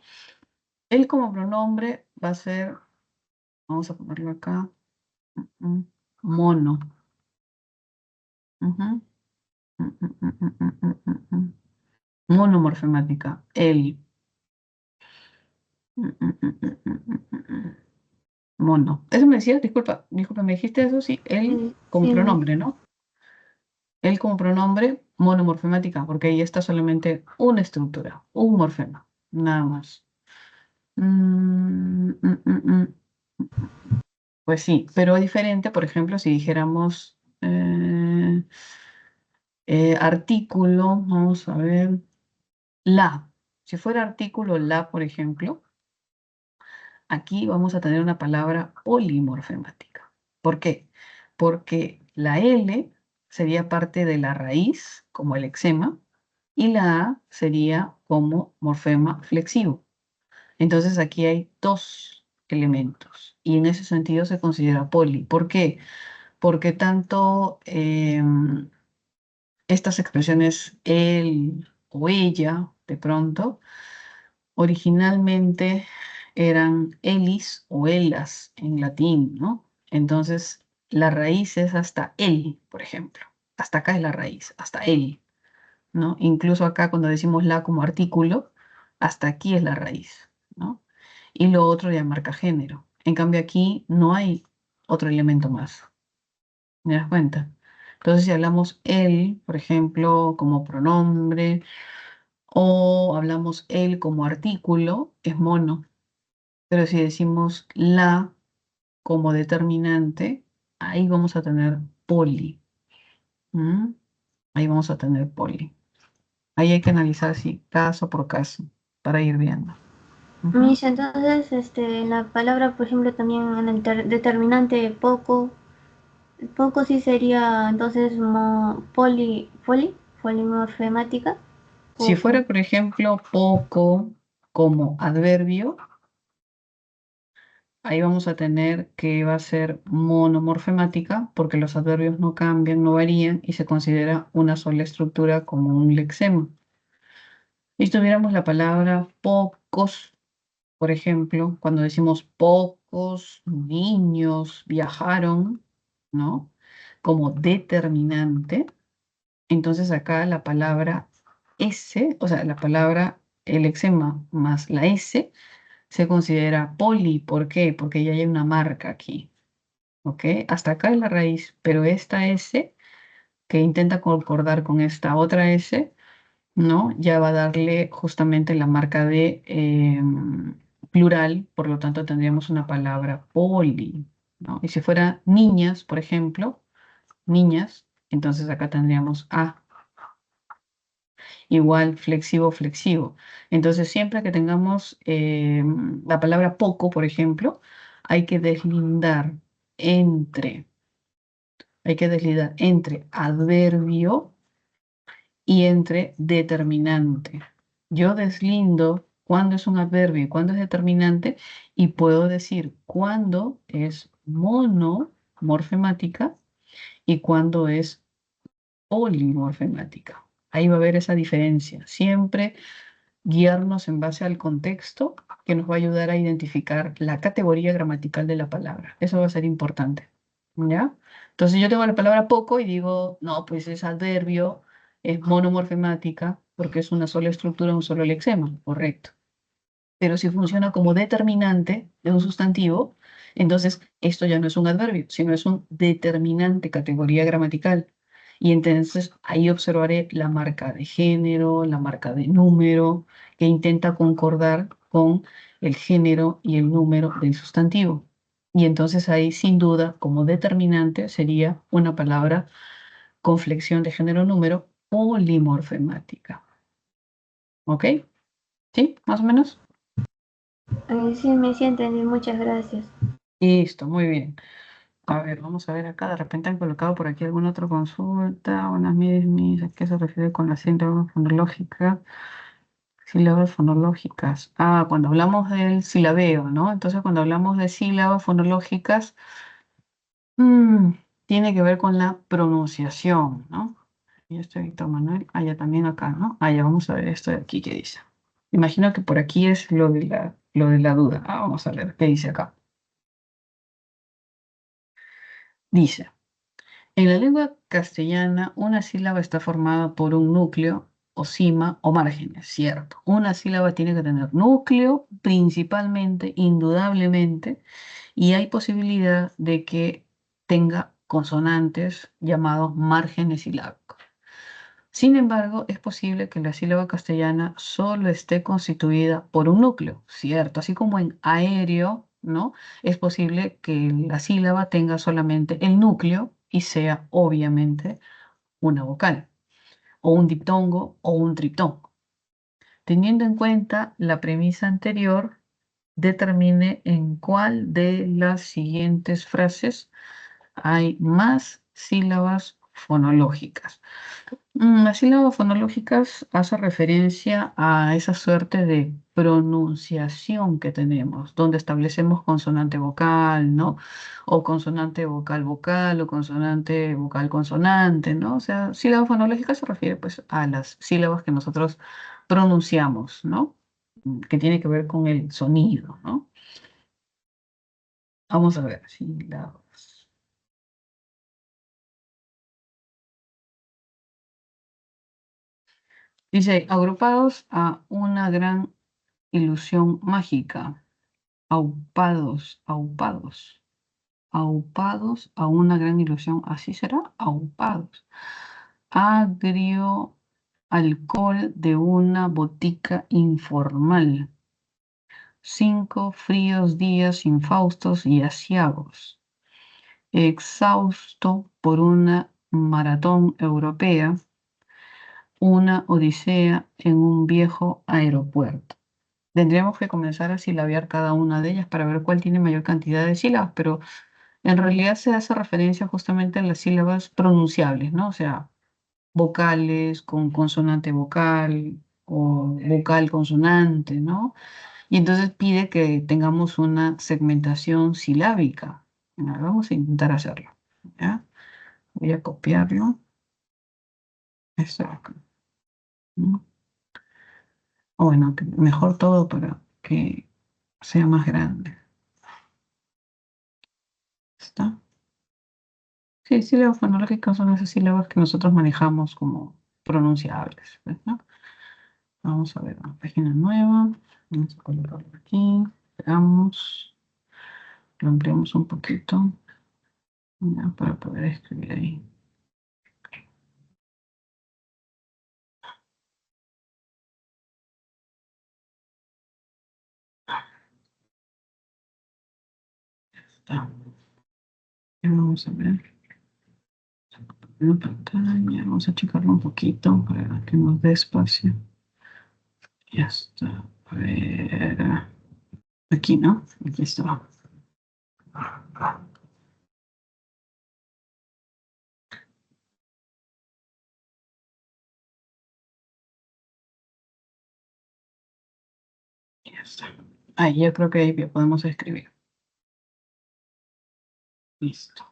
Él como pronombre va a ser, vamos a ponerlo acá, mm, mono. Ujú, mm. Monomorfemática, él. Mono. Eso me decías, disculpa, me dijiste eso, sí, él como sí, pronombre, ¿no? Él como pronombre, monomorfemática, porque ahí está solamente una estructura, un morfema, nada más. Mm, mm, mm, mm. Pues sí, pero es diferente, por ejemplo, si dijéramos artículo, vamos a ver, la. Si fuera artículo la, por ejemplo, aquí vamos a tener una palabra polimorfemática. ¿Por qué? Porque la L sería parte de la raíz, como el eczema, y la A sería como morfema flexivo. Entonces aquí hay dos elementos y en ese sentido se considera poli. ¿Por qué? Porque tanto estas expresiones él o ella, de pronto, originalmente eran elis o elas en latín, ¿no? Entonces la raíz es hasta él, por ejemplo. Hasta acá es la raíz, hasta él, ¿no? Incluso acá cuando decimos la como artículo, hasta aquí es la raíz, ¿no? Y lo otro ya marca género. En cambio aquí no hay otro elemento más. ¿Me das cuenta? Entonces si hablamos él, por ejemplo, como pronombre, o hablamos él como artículo, es mono. Pero si decimos la como determinante, ahí vamos a tener poli. ¿Mm? Ahí vamos a tener poli. Ahí hay que analizar así, caso por caso, para ir viendo. Ujú. Miss, entonces, en la palabra, por ejemplo, también en el determinante poco sí sería entonces polimorfemática. Si Poco. fuera, por ejemplo, poco como adverbio, ahí vamos a tener que va a ser monomorfemática, porque los adverbios no cambian, no varían, y se considera una sola estructura como un lexema. Y si tuviéramos la palabra pocos, por ejemplo, cuando decimos pocos niños viajaron, ¿no? Como determinante, entonces acá la palabra S, o sea, la palabra, el eczema más la S, se considera poli. ¿Por qué? Porque ya hay una marca aquí, ¿ok? Hasta acá es la raíz, pero esta S, que intenta concordar con esta otra S, ¿no? Ya va a darle justamente la marca de plural, por lo tanto tendríamos una palabra poli, ¿no? Y si fuera niñas, por ejemplo, niñas, entonces acá tendríamos a, igual flexivo, flexivo. Entonces siempre que tengamos la palabra poco, por ejemplo, hay que deslindar entre, hay que deslindar entre adverbio y entre determinante. Yo deslindo cuándo es un adverbio y cuándo es determinante y puedo decir cuándo es monomorfemática y cuándo es polimorfemática. Ahí va a haber esa diferencia. Siempre guiarnos en base al contexto que nos va a ayudar a identificar la categoría gramatical de la palabra. Eso va a ser importante. ¿Ya? Entonces yo tengo la palabra poco y digo, no, pues es adverbio, es monomorfemática, porque es una sola estructura, un solo lexema, correcto. Pero si funciona como determinante de un sustantivo, entonces esto ya no es un adverbio, sino es un determinante, categoría gramatical. Y entonces ahí observaré la marca de género, la marca de número, que intenta concordar con el género y el número del sustantivo. Y entonces ahí, sin duda, como determinante sería una palabra con flexión de género-número polimorfemática. ¿Ok? ¿Sí? ¿Más o menos? Sí, me siento, muchas gracias. Listo, muy bien. A ver, vamos a ver acá. De repente han colocado por aquí alguna otra consulta. Unas mis, ¿a qué se refiere con la sílaba fonológica? Sílabas fonológicas. Ah, cuando hablamos del silabeo, ¿no? Entonces, cuando hablamos de sílabas fonológicas, mm, tiene que ver con la pronunciación, ¿no? Y esto, Víctor Manuel. Ah, ya también acá, ¿no? Ah, ya vamos a ver esto de aquí que dice. Imagino que por aquí es lo de la duda. Ah, vamos a ver qué dice acá. Dice. En la lengua castellana, una sílaba está formada por un núcleo o cima o márgenes, ¿cierto? Una sílaba tiene que tener núcleo principalmente, indudablemente, y hay posibilidad de que tenga consonantes llamados márgenes silábicos. Sin embargo, es posible que la sílaba castellana solo esté constituida por un núcleo, ¿cierto? Así como en aéreo, ¿no? Es posible que la sílaba tenga solamente el núcleo y sea obviamente una vocal, o un diptongo o un triptongo. teniendo en cuenta la premisa anterior, determine en cuál de las siguientes frases hay más sílabas fonológicas. Las sílabas fonológicas hace referencia a esa suerte de pronunciación que tenemos, donde establecemos consonante vocal, ¿no? O consonante vocal vocal o consonante vocal consonante, ¿no? O sea, sílaba fonológica se refiere pues a las sílabas que nosotros pronunciamos, ¿no? Que tiene que ver con el sonido, ¿no? Vamos a ver, sílabas. Dice, agrupados a una gran ilusión mágica, aupados, aupados, aupados a una gran ilusión, así será, aupados. Agrio alcohol de una botica informal. 5 fríos días infaustos y asiagos. Exhausto por una maratón europea, una odisea en un viejo aeropuerto. Tendríamos que comenzar a silabear cada una de ellas para ver cuál tiene mayor cantidad de sílabas, pero en realidad se hace referencia justamente a las sílabas pronunciables, ¿no? O sea, vocales con consonante vocal o vocal consonante, ¿no? Y entonces pide que tengamos una segmentación silábica. Vamos a intentar hacerlo, ¿ya? Voy a copiarlo. Esto de acá, ¿no? O bueno, mejor todo para que sea más grande. ¿Está? Sí, sílabas fonológicas son esas sílabas que nosotros manejamos como pronunciables, pues, ¿no? Vamos a ver una página nueva. Vamos a colocarlo aquí. Veamos. Lo ampliamos un poquito, ya, para poder escribir ahí. Está. Y vamos a ver la pantalla. Vamos a checarlo un poquito para que nos dé espacio. Ya está. A ver. Aquí, ¿no? Aquí está. Ya está. Ahí yo creo que ahí ya podemos escribir. Listo.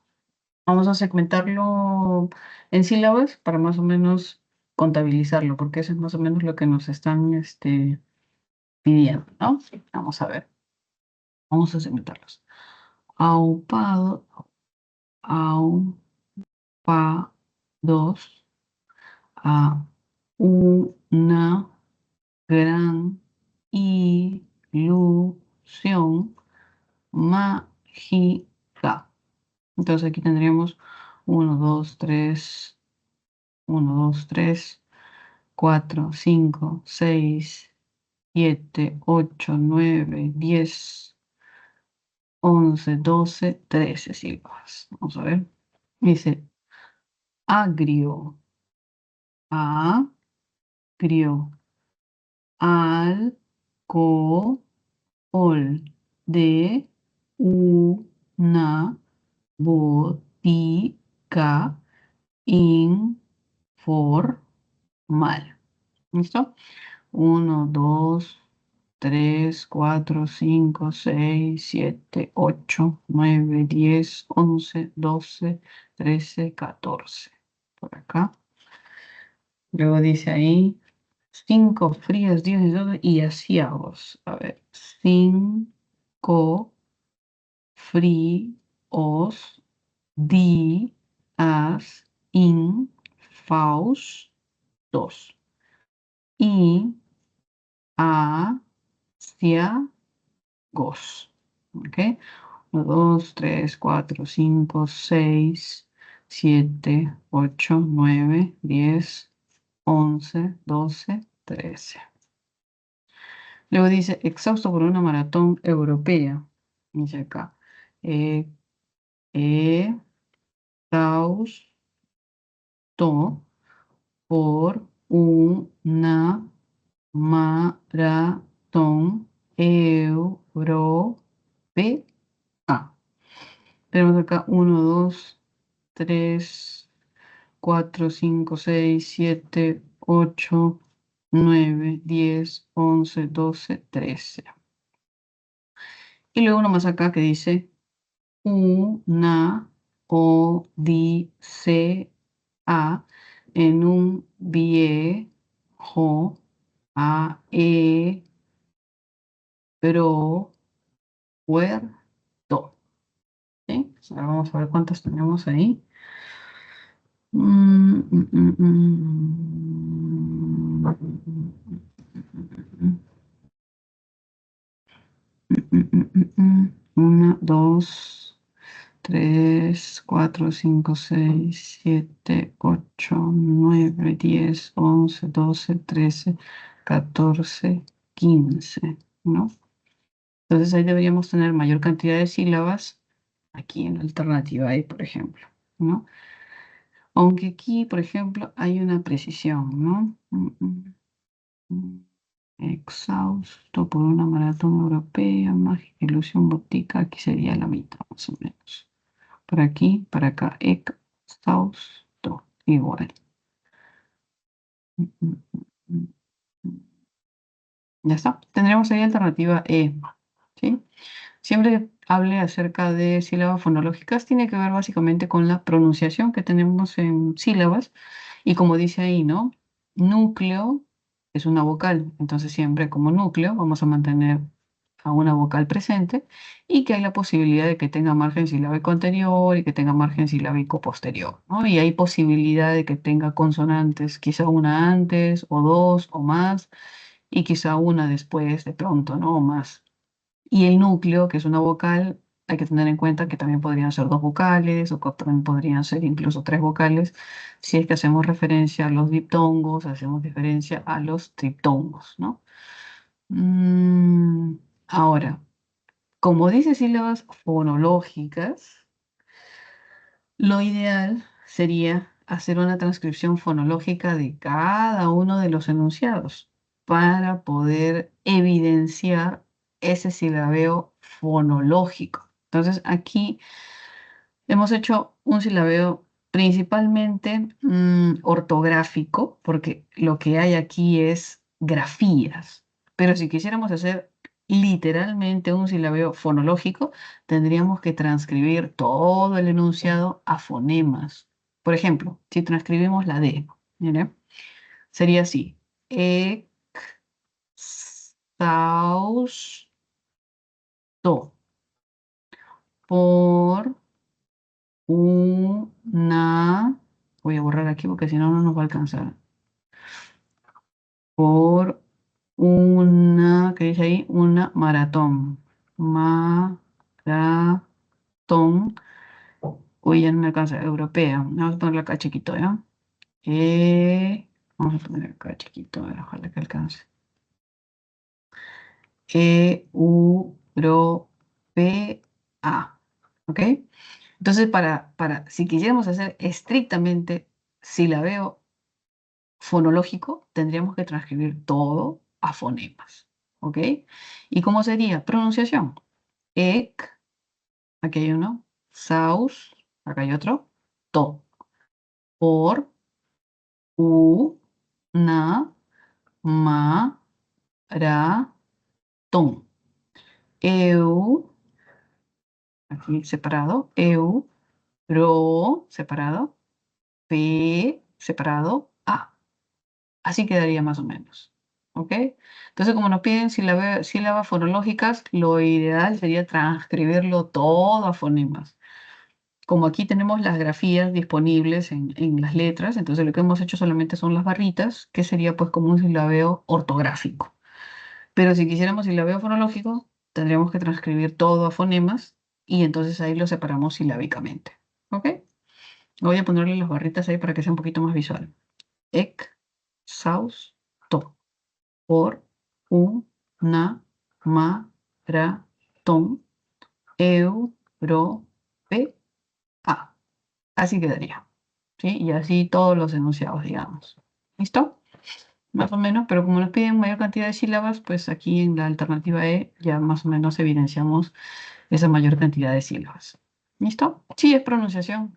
Vamos a segmentarlo en sílabas para más o menos contabilizarlo, porque eso es más o menos lo que nos están pidiendo, ¿no? Vamos a ver. Vamos a segmentarlos. Aupado, aupados a una gran ilusión mágica. Entonces aquí tendríamos 1, 2, 3, 1, 2, 3, 4, 5, 6, 7, 8, 9, 10, 11, 12, 13 sílabas. Vamos a ver. Dice agrio, agrio, alcohol de una botica informal. ¿Listo? 1, 2, 3, 4, 5, 6, 7, 8, 9, 10, 11, 12, 13, 14. Por acá. Luego dice ahí 5 fríos días y asiagos. A ver, 5 fríos días infaustos y asiagos. ¿Ok? 1, 2, 3, 4, 5, 6, 7, 8, 9, 10, 11, 12, 13. Luego dice, exhausto por una maratón europea. Dice acá, exhausto por una maratón 4, 5, 6, 7, 8, 9, 10, 11, 12, 13. Y luego uno más acá que dice una odisea en un viejo aeropuerto. ¿Sí? Ahora vamos a ver cuántas tenemos ahí. Una, dos, 3, 4, 5, 6, 7, 8, 9, 10, 11, 12, 13, 14, 15, ¿no? Entonces ahí deberíamos tener mayor cantidad de sílabas aquí en la alternativa E, por ejemplo, ¿no? Aunque aquí, por ejemplo, hay una precisión, ¿no? Exhausto por una maratón europea, mágica ilusión botica, aquí sería la mitad, más o menos. Por aquí, para acá, exhausto, igual. Ya está. Tendremos ahí alternativa E, ¿sí? Siempre que hable acerca de sílabas fonológicas, tiene que ver básicamente con la pronunciación que tenemos en sílabas. Y como dice ahí, ¿no? Núcleo es una vocal. Entonces siempre como núcleo vamos a mantener a una vocal presente y que hay la posibilidad de que tenga margen silábico anterior y que tenga margen silábico posterior, ¿no? Y hay posibilidad de que tenga consonantes, quizá una antes o dos o más y quizá una después de pronto, ¿no? O más. Y el núcleo, que es una vocal, hay que tener en cuenta que también podrían ser dos vocales o que también podrían ser incluso tres vocales. Si es que hacemos referencia a los diptongos, hacemos referencia a los triptongos, ¿no? Ahora, como dice sílabas fonológicas, lo ideal sería hacer una transcripción fonológica de cada uno de los enunciados para poder evidenciar ese silabeo fonológico. Entonces, aquí hemos hecho un silabeo principalmente ortográfico, porque lo que hay aquí es grafías. Pero si quisiéramos hacer literalmente un silabeo fonológico, tendríamos que transcribir todo el enunciado a fonemas. Por ejemplo, si transcribimos la D, ¿mire? Sería así. Exhausto por una... Voy a borrar aquí porque si no, no nos va a alcanzar. Por una, ¿qué dice ahí? Una maratón. Maratón. Uy, ya no me alcanza. Europea. Vamos a ponerla acá chiquito, ¿ya? Vamos a poner acá chiquito, a ver, ojalá que alcance. Europea. ¿Ok? Entonces, si quisiéramos hacer estrictamente silabeo fonológico, tendríamos que transcribir todo a fonemas. ¿Ok? ¿Y cómo sería? Pronunciación. Ec, aquí hay uno. Saus, acá hay otro. To. Por, na, ma, ra, ton. Eu, aquí separado. Eu, ro, separado. P, separado. A. Así quedaría más o menos. ¿Ok? Entonces, como nos piden sílabas fonológicas, lo ideal sería transcribirlo todo a fonemas. Como aquí tenemos las grafías disponibles en las letras, entonces lo que hemos hecho solamente son las barritas, que sería pues como un silabeo ortográfico. Pero si quisiéramos silabeo fonológico, tendríamos que transcribir todo a fonemas y entonces ahí lo separamos silábicamente. ¿Ok? Voy a ponerle las barritas ahí para que sea un poquito más visual. Ec, saus, to. Por, una, maratón, europea. Así quedaría. ¿Sí? Y así todos los enunciados, digamos. ¿Listo? Más o menos, pero como nos piden mayor cantidad de sílabas, pues aquí en la alternativa E ya más o menos evidenciamos esa mayor cantidad de sílabas. ¿Listo? Sí, es pronunciación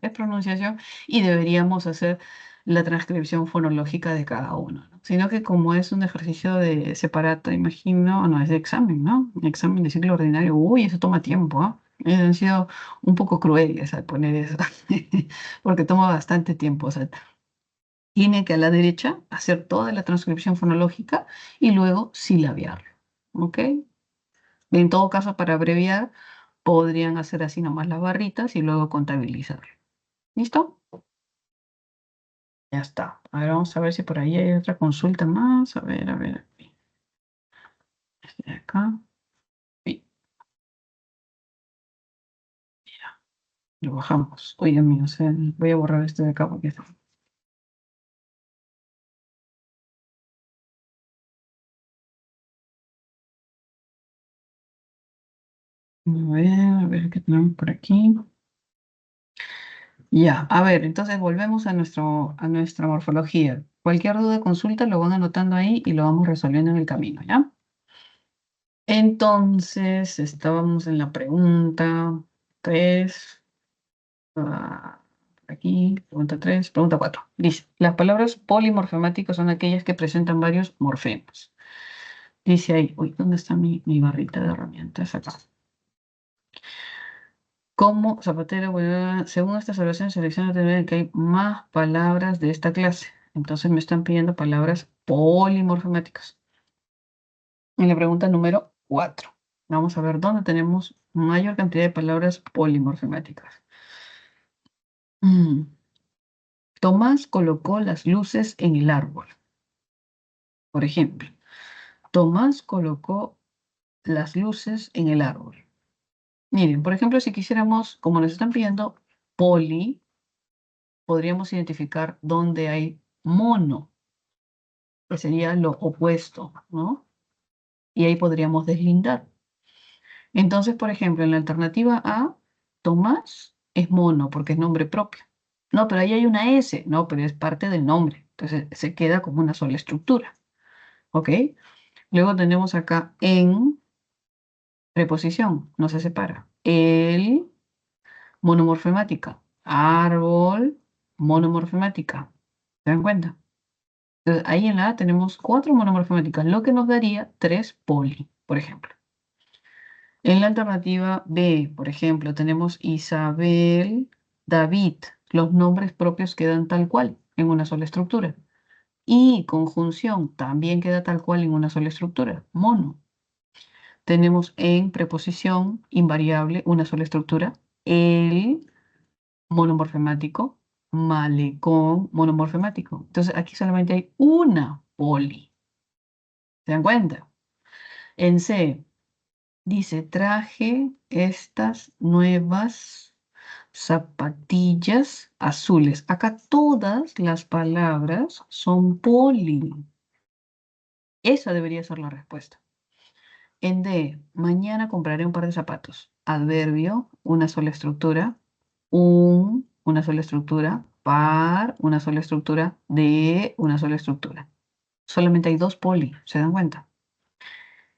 y deberíamos hacer la transcripción fonológica de cada uno, ¿no? Sino que como es un ejercicio de separata, imagino, no, es de examen, ¿no? Examen de ciclo ordinario, uy, eso toma tiempo, ¿ah? Han sido un poco crueles al poner eso, porque toma bastante tiempo, o sea, tiene que a la derecha hacer toda la transcripción fonológica y luego silabearlo, ¿ok? En todo caso, para abreviar, podrían hacer así nomás las barritas y luego contabilizar. ¿Listo? Ya está. A ver, vamos a ver si por ahí hay otra consulta más. A ver. Este de acá. Sí, lo bajamos. Oye, amigo, voy a borrar este de acá porque está. A ver qué tenemos por aquí. Ya, a ver, entonces volvemos a nuestra morfología. Cualquier duda, consulta, lo van anotando ahí y lo vamos resolviendo en el camino, ¿ya? Entonces, estábamos en la pregunta 3. Aquí, pregunta 3, pregunta 4. Dice, las palabras polimorfemáticas son aquellas que presentan varios morfemas. Dice ahí, uy, ¿dónde está mi barrita de herramientas? Acá. Como Zapatero, según esta observación, selecciona que hay más palabras de esta clase. Entonces me están pidiendo palabras polimorfemáticas. En la pregunta número 4. Vamos a ver dónde tenemos mayor cantidad de palabras polimorfemáticas. Tomás colocó las luces en el árbol. Por ejemplo, Tomás colocó las luces en el árbol. Miren, por ejemplo, si quisiéramos, como nos están pidiendo, poli, podríamos identificar dónde hay mono, que sería lo opuesto, ¿no? Y ahí podríamos deslindar. Entonces, por ejemplo, en la alternativa A, Tomás es mono porque es nombre propio. No, pero ahí hay una S, no, pero es parte del nombre. Entonces se queda como una sola estructura. ¿Ok? Luego tenemos acá en preposición, no se separa. El, monomorfemática. Árbol, monomorfemática. ¿Se dan cuenta? Entonces, ahí en la A tenemos 4 monomorfemáticas, lo que nos daría 3 poli, por ejemplo. En la alternativa B, por ejemplo, tenemos Isabel, David. Los nombres propios quedan tal cual, en una sola estructura. Y conjunción también queda tal cual en una sola estructura, mono. Tenemos en preposición invariable una sola estructura, el monomorfemático, malecón monomorfemático. Entonces aquí solamente hay una poli. ¿Se dan cuenta? En C dice, traje estas nuevas zapatillas azules. Acá todas las palabras son poli. Esa debería ser la respuesta. En D, mañana compraré un par de zapatos. Adverbio, una sola estructura. Una sola estructura. Par, una sola estructura. De, una sola estructura. Solamente hay 2 poli, ¿se dan cuenta?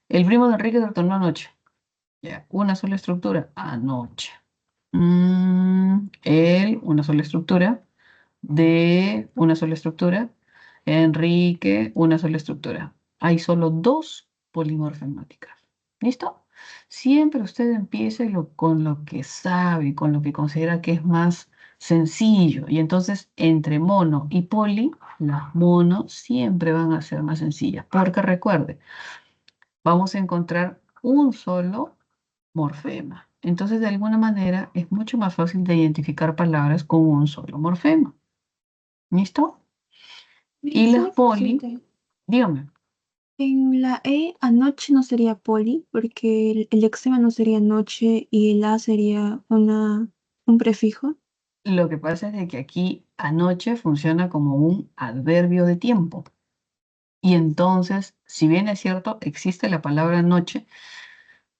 El primo de Enrique retornó anoche. Ya, una sola estructura. Anoche. Él, una sola estructura. De, una sola estructura. Enrique, una sola estructura. Hay solo 2 polimorfemáticas. ¿Listo? Siempre usted empiece con lo que sabe, con lo que considera que es más sencillo. Y entonces, entre mono y poli, las mono siempre van a ser más sencillas. Porque recuerde, vamos a encontrar un solo morfema. Entonces, de alguna manera, es mucho más fácil de identificar palabras con un solo morfema. ¿Listo? Y las poli, dígame. En la E, anoche no sería poli, porque el lexema no sería noche y el A sería un prefijo. Lo que pasa es de que aquí anoche funciona como un adverbio de tiempo. Y entonces, si bien es cierto, existe la palabra noche,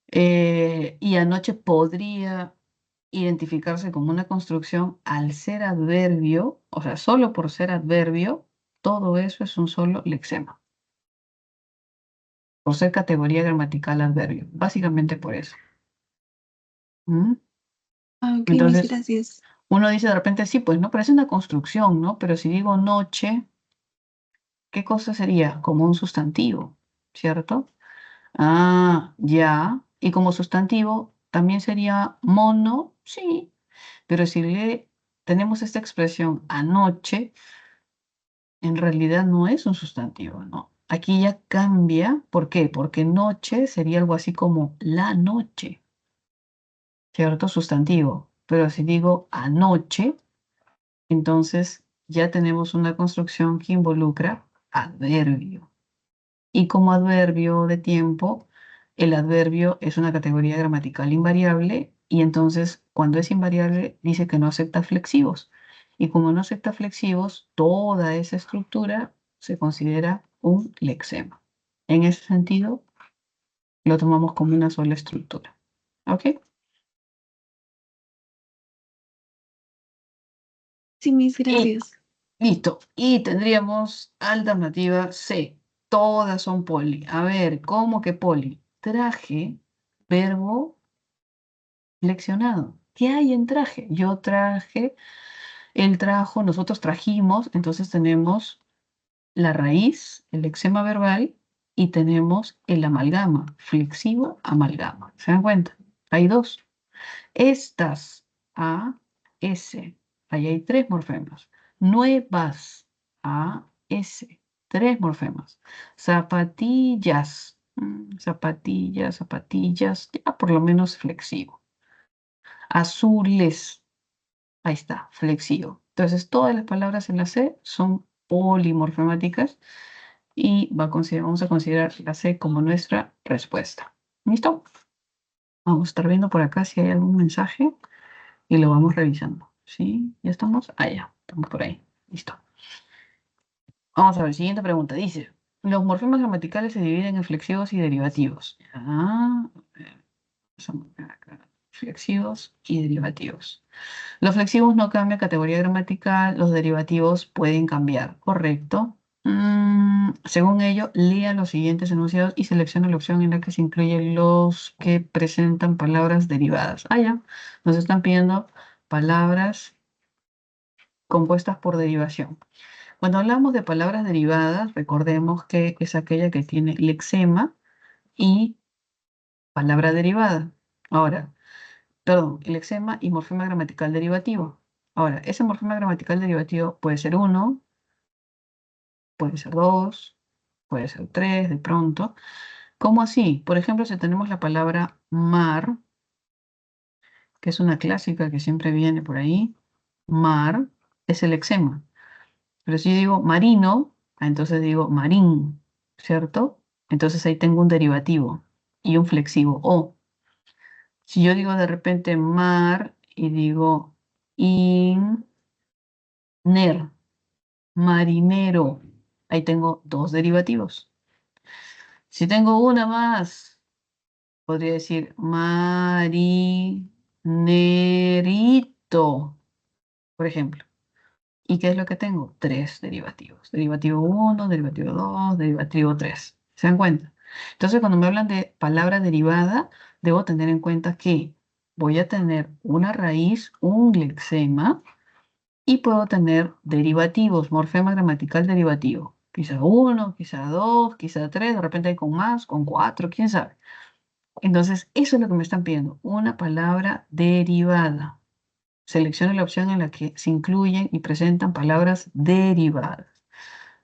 y anoche podría identificarse como una construcción al ser adverbio, o sea, solo por ser adverbio, todo eso es un solo lexema. Por ser categoría gramatical adverbio. Básicamente por eso. ¿Mm? Ah, ok, mis Entonces, gracias. uno dice de repente, sí, pues no parece una construcción, ¿no? Pero si digo noche, ¿qué cosa sería? Como un sustantivo, ¿cierto? Ah, ya. Y como sustantivo, también sería mono, sí. Pero si le tenemos esta expresión anoche, en realidad no es un sustantivo, ¿no? Aquí ya cambia. ¿Por qué? Porque noche sería algo así como la noche, ¿cierto? Sustantivo. Pero si digo anoche, entonces ya tenemos una construcción que involucra adverbio. Y como adverbio de tiempo, el adverbio es una categoría gramatical invariable y entonces cuando es invariable dice que no acepta flexivos. Y como no acepta flexivos, toda esa estructura se considera un lexema. En ese sentido, lo tomamos como una sola estructura. ¿Ok? Sí, mis Y gracias. listo. Y tendríamos alternativa C. Todas son poli. A ver, ¿cómo que poli? Traje, verbo leccionado. ¿Qué hay en traje? Yo traje, él trajo, nosotros trajimos, entonces tenemos la raíz, el lexema verbal, y tenemos el amalgama, flexivo amalgama. ¿Se dan cuenta? Hay dos. Estas, A, S. Ahí hay tres morfemas. Nuevas, A, S. Tres morfemas. Zapatillas, zapatillas, zapatillas, ya por lo menos flexivo. Azules, ahí está, flexivo. Entonces, todas las palabras en la C son polimorfemáticas y vamos a considerar la C como nuestra respuesta. ¿Listo? Vamos a estar viendo por acá si hay algún mensaje y lo vamos revisando. ¿Sí? ¿Ya estamos? Ah, ya, estamos por ahí. Listo. Vamos a ver, siguiente pregunta. Dice, los morfemas gramaticales se dividen en flexivos y derivativos. Ah, vamos a ver acá. Flexivos y derivativos. Los flexivos no cambian categoría gramatical, los derivativos pueden cambiar, ¿correcto? Según ello, lea los siguientes enunciados y seleccione la opción en la que se incluyen los que presentan palabras derivadas. Ah, ya, nos están pidiendo palabras compuestas por derivación. Cuando hablamos de palabras derivadas, recordemos que es aquella que tiene lexema y palabra derivada. Ahora, perdón, lexema y morfema gramatical derivativo. Ahora, ese morfema gramatical derivativo puede ser uno, puede ser dos, puede ser tres de pronto. ¿Cómo así? Por ejemplo, si tenemos la palabra mar, que es una clásica que siempre viene por ahí, mar es el lexema. Pero si yo digo marino, entonces digo marín, ¿cierto? Entonces ahí tengo un derivativo y un flexivo o. Si yo digo de repente mar y digo in, ner, marinero. Ahí tengo dos derivativos. Si tengo una más, podría decir marinerito, por ejemplo. ¿Y qué es lo que tengo? Tres derivativos. Derivativo 1, derivativo 2, derivativo 3. ¿Se dan cuenta? Entonces, cuando me hablan de palabra derivada, debo tener en cuenta que voy a tener una raíz, un lexema, y puedo tener derivativos, morfema gramatical derivativo. Quizá uno, quizá dos, quizá tres, de repente hay con más, con cuatro, quién sabe. Entonces, eso es lo que me están pidiendo, una palabra derivada. Seleccione la opción en la que se incluyen y presentan palabras derivadas.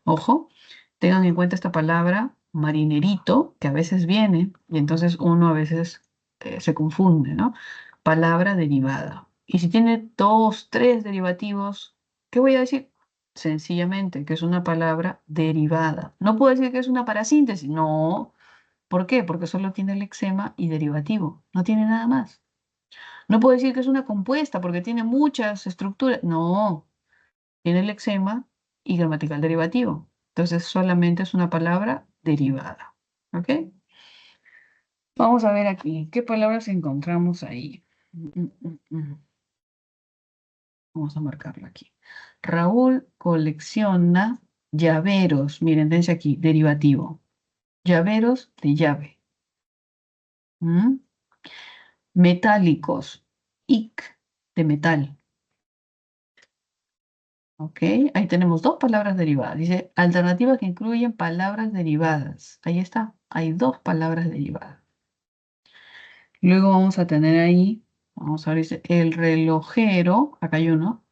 Ojo, tengan en cuenta esta palabra marinerito, que a veces viene, y entonces uno a veces se confunde, ¿no? Palabra derivada. Y si tiene dos, tres derivativos, ¿qué voy a decir? Sencillamente que es una palabra derivada. No puedo decir que es una parasíntesis, no. ¿Por qué? Porque solo tiene lexema y derivativo, no tiene nada más. No puedo decir que es una compuesta porque tiene muchas estructuras, no. Tiene lexema y gramatical derivativo. Entonces solamente es una palabra derivada. ¿Ok? Vamos a ver aquí, ¿qué palabras encontramos ahí? Vamos a marcarlo aquí. Raúl colecciona llaveros. Miren, dense aquí, derivativo. Llaveros de llave. ¿Mm? Metálicos. Ic, de metal. ¿Ok? Ahí tenemos dos palabras derivadas. Dice, alternativas que incluyen palabras derivadas. Ahí está. Hay dos palabras derivadas. Luego vamos a tener ahí, vamos a ver, dice, el relojero, acá hay uno,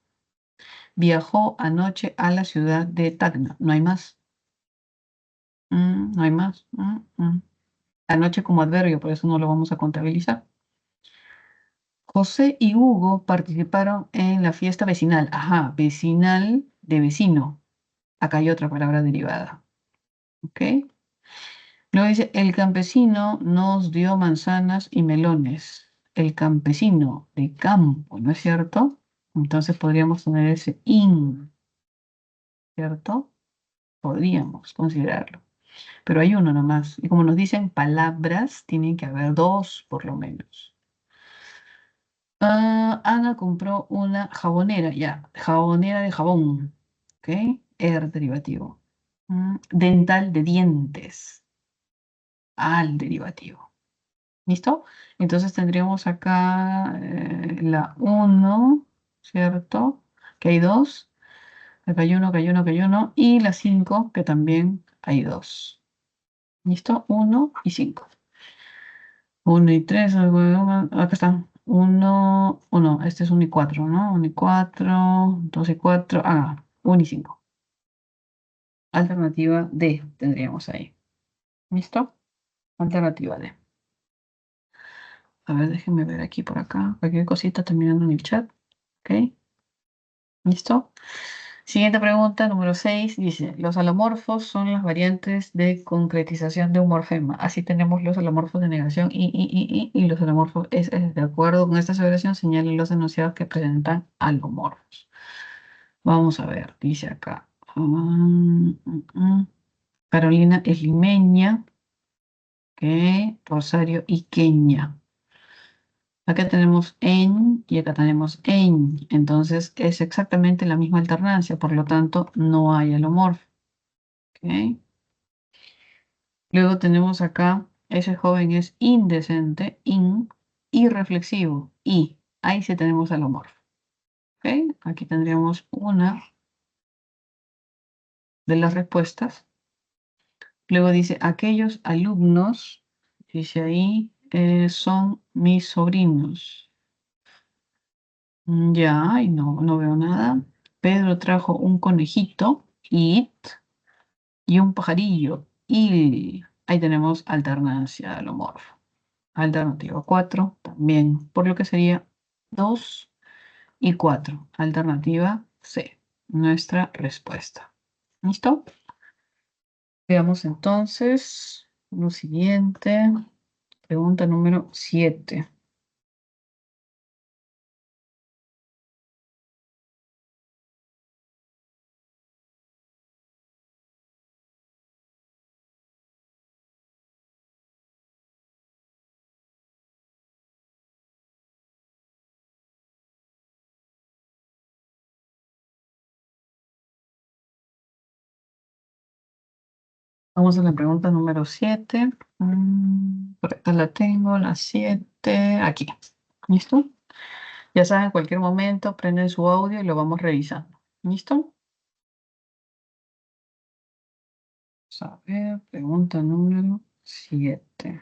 viajó anoche a la ciudad de Tacna. No hay más. No hay más. Anoche como adverbio, por eso no lo vamos a contabilizar. José y Hugo participaron en la fiesta vecinal. Ajá, vecinal de vecino. Acá hay otra palabra derivada. ¿Ok? Luego dice, el campesino nos dio manzanas y melones. El campesino de campo, ¿no es cierto? Entonces podríamos tener ese in, ¿cierto? Podríamos considerarlo. Pero hay uno nomás. Y como nos dicen palabras, tienen que haber dos por lo menos. Ana compró una jabonera, ya. Jabonera de jabón. ¿Ok? Derivativo. Dental de dientes. Al derivativo. ¿Listo? Entonces tendríamos acá la uno, ¿cierto? Que hay dos. Acá hay uno, acá hay uno, acá hay uno. Y la 5, que también hay dos. ¿Listo? 1 y 5. 1 y 3, acá están. 1, 1, este es 1 y 4, ¿no? 1 y 4, 2 y 4, 1 y 5. Alternativa D tendríamos ahí. ¿Listo? Alternativa D. A ver, déjenme ver aquí por acá. Cualquier cosita terminando en el chat. ¿Ok? ¿Listo? Siguiente pregunta, número 6, dice, los alomorfos son las variantes de concretización de un morfema. Así tenemos los alomorfos de negación y los alomorfos es. De acuerdo con esta aseveración, señalen los enunciados que presentan alomorfos. Vamos a ver, dice acá. Carolina es limeña, Rosario Iqueña. Acá tenemos en y acá tenemos en. Entonces es exactamente la misma alternancia, por lo tanto no hay alomorfo. ¿Ok? Luego tenemos acá, ese joven es indecente, irreflexivo, y ahí sí tenemos alomorfo. ¿Ok? Aquí tendríamos una de las respuestas. Luego dice, aquellos alumnos, dice ahí, son mis sobrinos. Ya, y no veo nada. Pedro trajo un conejito, it, y un pajarillo, y ahí tenemos alternancia alomorfo. Alternativa 4 también, por lo que sería 2 y 4. Alternativa C, nuestra respuesta. ¿Listo? Veamos entonces lo siguiente. Pregunta número 7. Vamos a la pregunta número 7. Por acá la tengo, la 7. Aquí. ¿Listo? Ya saben, en cualquier momento prenden su audio y lo vamos revisando. ¿Listo? Vamos a ver, pregunta número 7.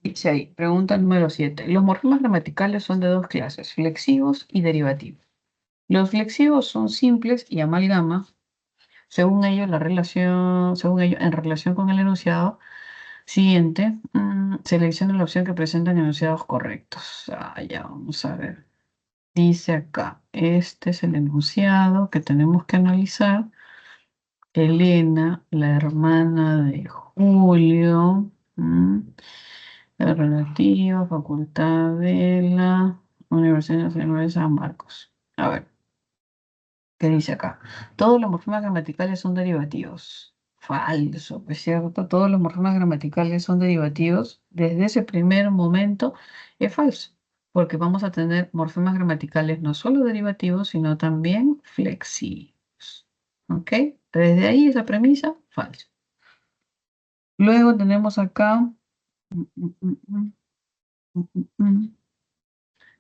Dice ahí, pregunta número 7. Los morfemas gramaticales son de dos clases, flexivos y derivativos. Los flexivos son simples y amalgama, según ello, en relación con el enunciado siguiente, selecciona la opción que presentan enunciados correctos. Ya vamos a ver. Dice acá, este es el enunciado que tenemos que analizar. Elena, la hermana de Julio. La relativa, Facultad de la Universidad Nacional de San Marcos. A ver. ¿Qué dice acá? Todos los morfemas gramaticales son derivativos. Falso, ¿es cierto? Todos los morfemas gramaticales son derivativos. Desde ese primer momento es falso, porque vamos a tener morfemas gramaticales no solo derivativos, sino también flexivos. ¿Ok? Desde ahí esa premisa, falso. Luego tenemos acá...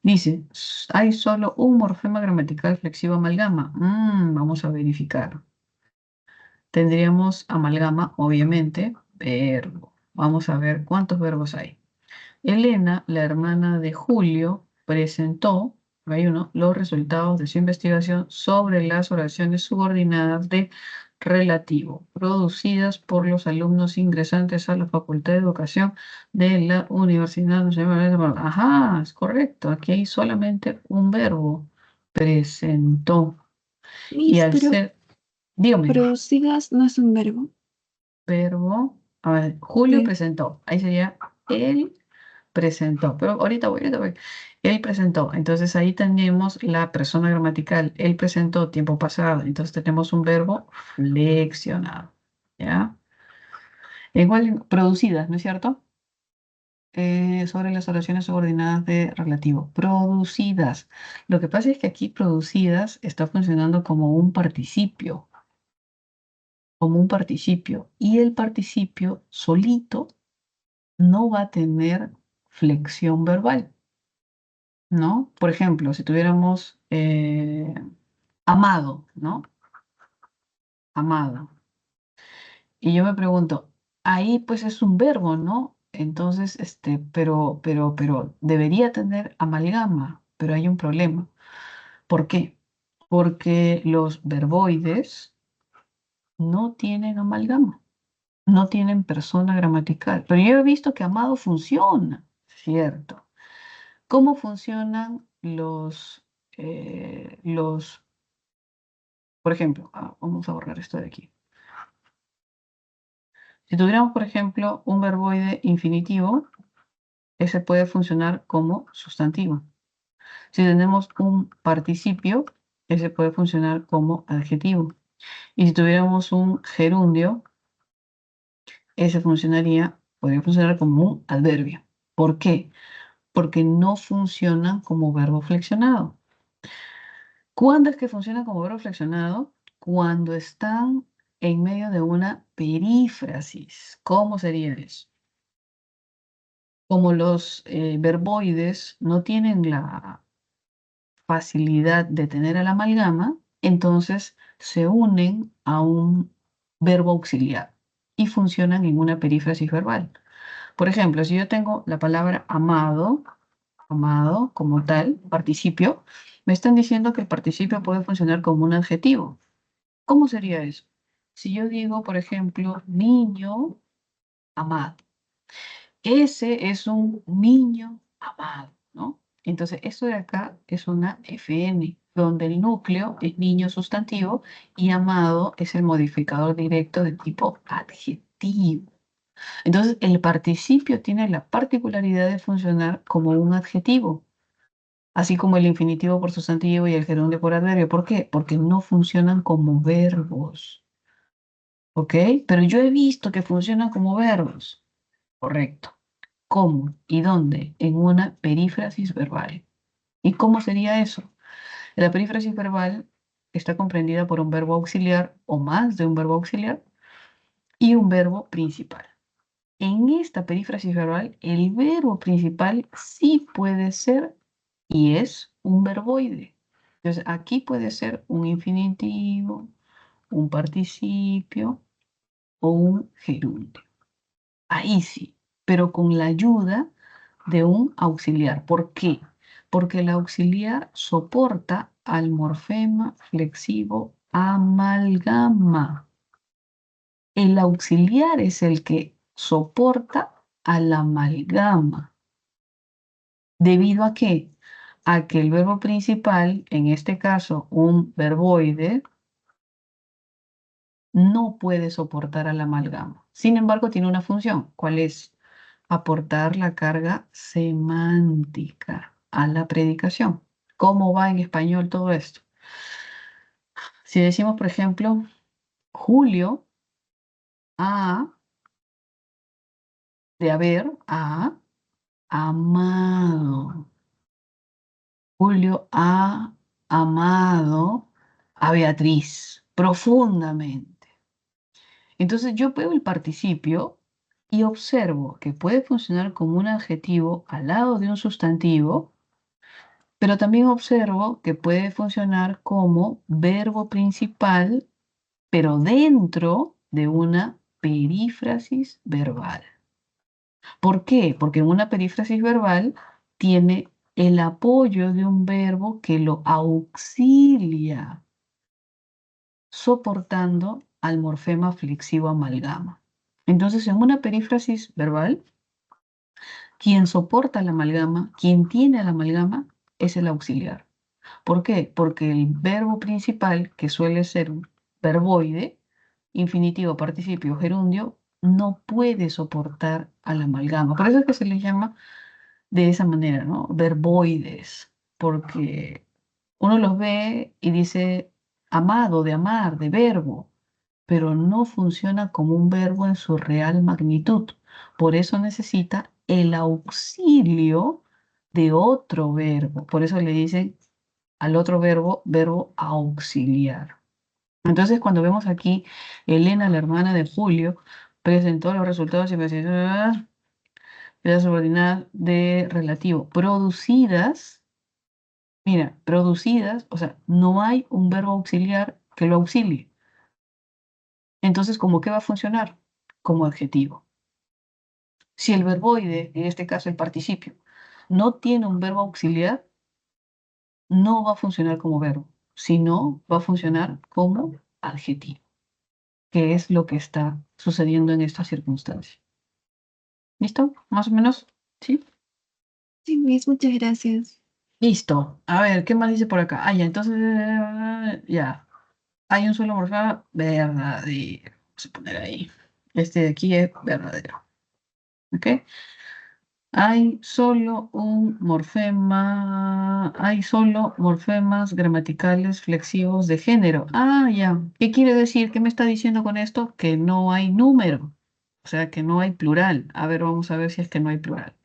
Dice, hay solo un morfema gramatical flexivo amalgama. Vamos a verificar. Tendríamos amalgama, obviamente, verbo. Vamos a ver cuántos verbos hay. Elena, la hermana de Julio, presentó, hay uno, los resultados de su investigación sobre las oraciones subordinadas de relativo, producidas por los alumnos ingresantes a la Facultad de Educación de la Universidad Nacional de Panamá. Ajá, es correcto. Aquí hay solamente un verbo. Presentó. Y Miss, al pero ser, dígame. producidas no es un verbo. Verbo, a ver, Julio Sí. presentó, ahí sería él presentó, pero ahorita voy. Él presentó, entonces ahí tenemos la persona gramatical, él presentó tiempo pasado, entonces tenemos un verbo flexionado, ¿ya? Igual producidas, ¿no es cierto? Sobre las oraciones subordinadas de relativo, producidas. Lo que pasa es que aquí producidas está funcionando como un participio, y el participio solito no va a tener flexión verbal, ¿no? Por ejemplo, si tuviéramos amado, ¿no? Amado. Y yo me pregunto, ahí pues es un verbo, ¿no? Entonces, pero debería tener amalgama, pero hay un problema. ¿Por qué? Porque los verboides no tienen amalgama, no tienen persona gramatical. Pero yo he visto que amado funciona, ¿cierto? ¿Cómo funcionan por ejemplo, vamos a borrar esto de aquí. Si tuviéramos, por ejemplo, un verboide infinitivo, ese puede funcionar como sustantivo. Si tenemos un participio, ese puede funcionar como adjetivo. Y si tuviéramos un gerundio, ese podría funcionar como un adverbio. ¿Por qué? Porque no funcionan como verbo flexionado. ¿Cuándo es que funcionan como verbo flexionado? Cuando están en medio de una perífrasis. ¿Cómo sería eso? Como los verboides no tienen la facilidad de tener el amalgama, entonces se unen a un verbo auxiliar y funcionan en una perífrasis verbal. Por ejemplo, si yo tengo la palabra amado, amado como tal, participio, me están diciendo que el participio puede funcionar como un adjetivo. ¿Cómo sería eso? Si yo digo, por ejemplo, niño amado, ese es un niño amado, ¿no? Entonces, esto de acá es una FN, donde el núcleo es niño sustantivo y amado es el modificador directo de tipo adjetivo. Entonces, el participio tiene la particularidad de funcionar como un adjetivo, así como el infinitivo por sustantivo y el gerundio por adverbio. ¿Por qué? Porque no funcionan como verbos, ¿ok? Pero yo he visto que funcionan como verbos. Correcto. ¿Cómo y dónde? En una perífrasis verbal. ¿Y cómo sería eso? La perífrasis verbal está comprendida por un verbo auxiliar o más de un verbo auxiliar y un verbo principal. En esta perífrasis verbal, el verbo principal sí puede ser y es un verboide. Entonces, aquí puede ser un infinitivo, un participio o un gerundio. Ahí sí, pero con la ayuda de un auxiliar. ¿Por qué? Porque el auxiliar soporta al morfema flexivo amalgama. El auxiliar es el que soporta al amalgama. ¿Debido a qué? A que el verbo principal, en este caso un verboide, no puede soportar al amalgama. Sin embargo, tiene una función. ¿Cuál es? Aportar la carga semántica a la predicación. ¿Cómo va en español todo esto? Si decimos, por ejemplo, Julio ha de haber amado. Julio ha amado a Beatriz profundamente. Entonces yo veo el participio y observo que puede funcionar como un adjetivo al lado de un sustantivo, pero también observo que puede funcionar como verbo principal, pero dentro de una perífrasis verbal. ¿Por qué? Porque en una perífrasis verbal tiene el apoyo de un verbo que lo auxilia, soportando al morfema flexivo amalgama. Entonces, en una perífrasis verbal, quien soporta la amalgama, quien tiene la amalgama, es el auxiliar. ¿Por qué? Porque el verbo principal, que suele ser un verboide, infinitivo, participio, gerundio, no puede soportar a la amalgama. Por eso es que se les llama de esa manera, ¿no? Verboides, porque uno los ve y dice amado, de amar, de verbo, pero no funciona como un verbo en su real magnitud. Por eso necesita el auxilio de otro verbo. Por eso le dicen al otro verbo, verbo auxiliar. Entonces, cuando vemos aquí, Elena, la hermana de Julio, presentó los resultados y de las subordinadas de relativo. Producidas, mira, producidas, o sea, no hay un verbo auxiliar que lo auxilie. Entonces, ¿cómo qué va a funcionar? Como adjetivo. Si el verboide, en este caso el participio, no tiene un verbo auxiliar, no va a funcionar como verbo, sino va a funcionar como adjetivo, que es lo que está sucediendo en esta circunstancia. ¿Listo? ¿Más o menos? ¿Sí? Sí, Miss, muchas gracias. Listo. A ver, ¿qué más dice por acá? Ah, ya, entonces, ya. Hay un solo morfema verdadero. Vamos a poner ahí. Este de aquí es verdadero. ¿Ok? Hay solo morfemas gramaticales flexivos de género. Ah, ya. ¿Qué quiere decir? ¿Qué me está diciendo con esto? Que no hay número. O sea, que no hay plural. A ver, vamos a ver si es que no hay plural.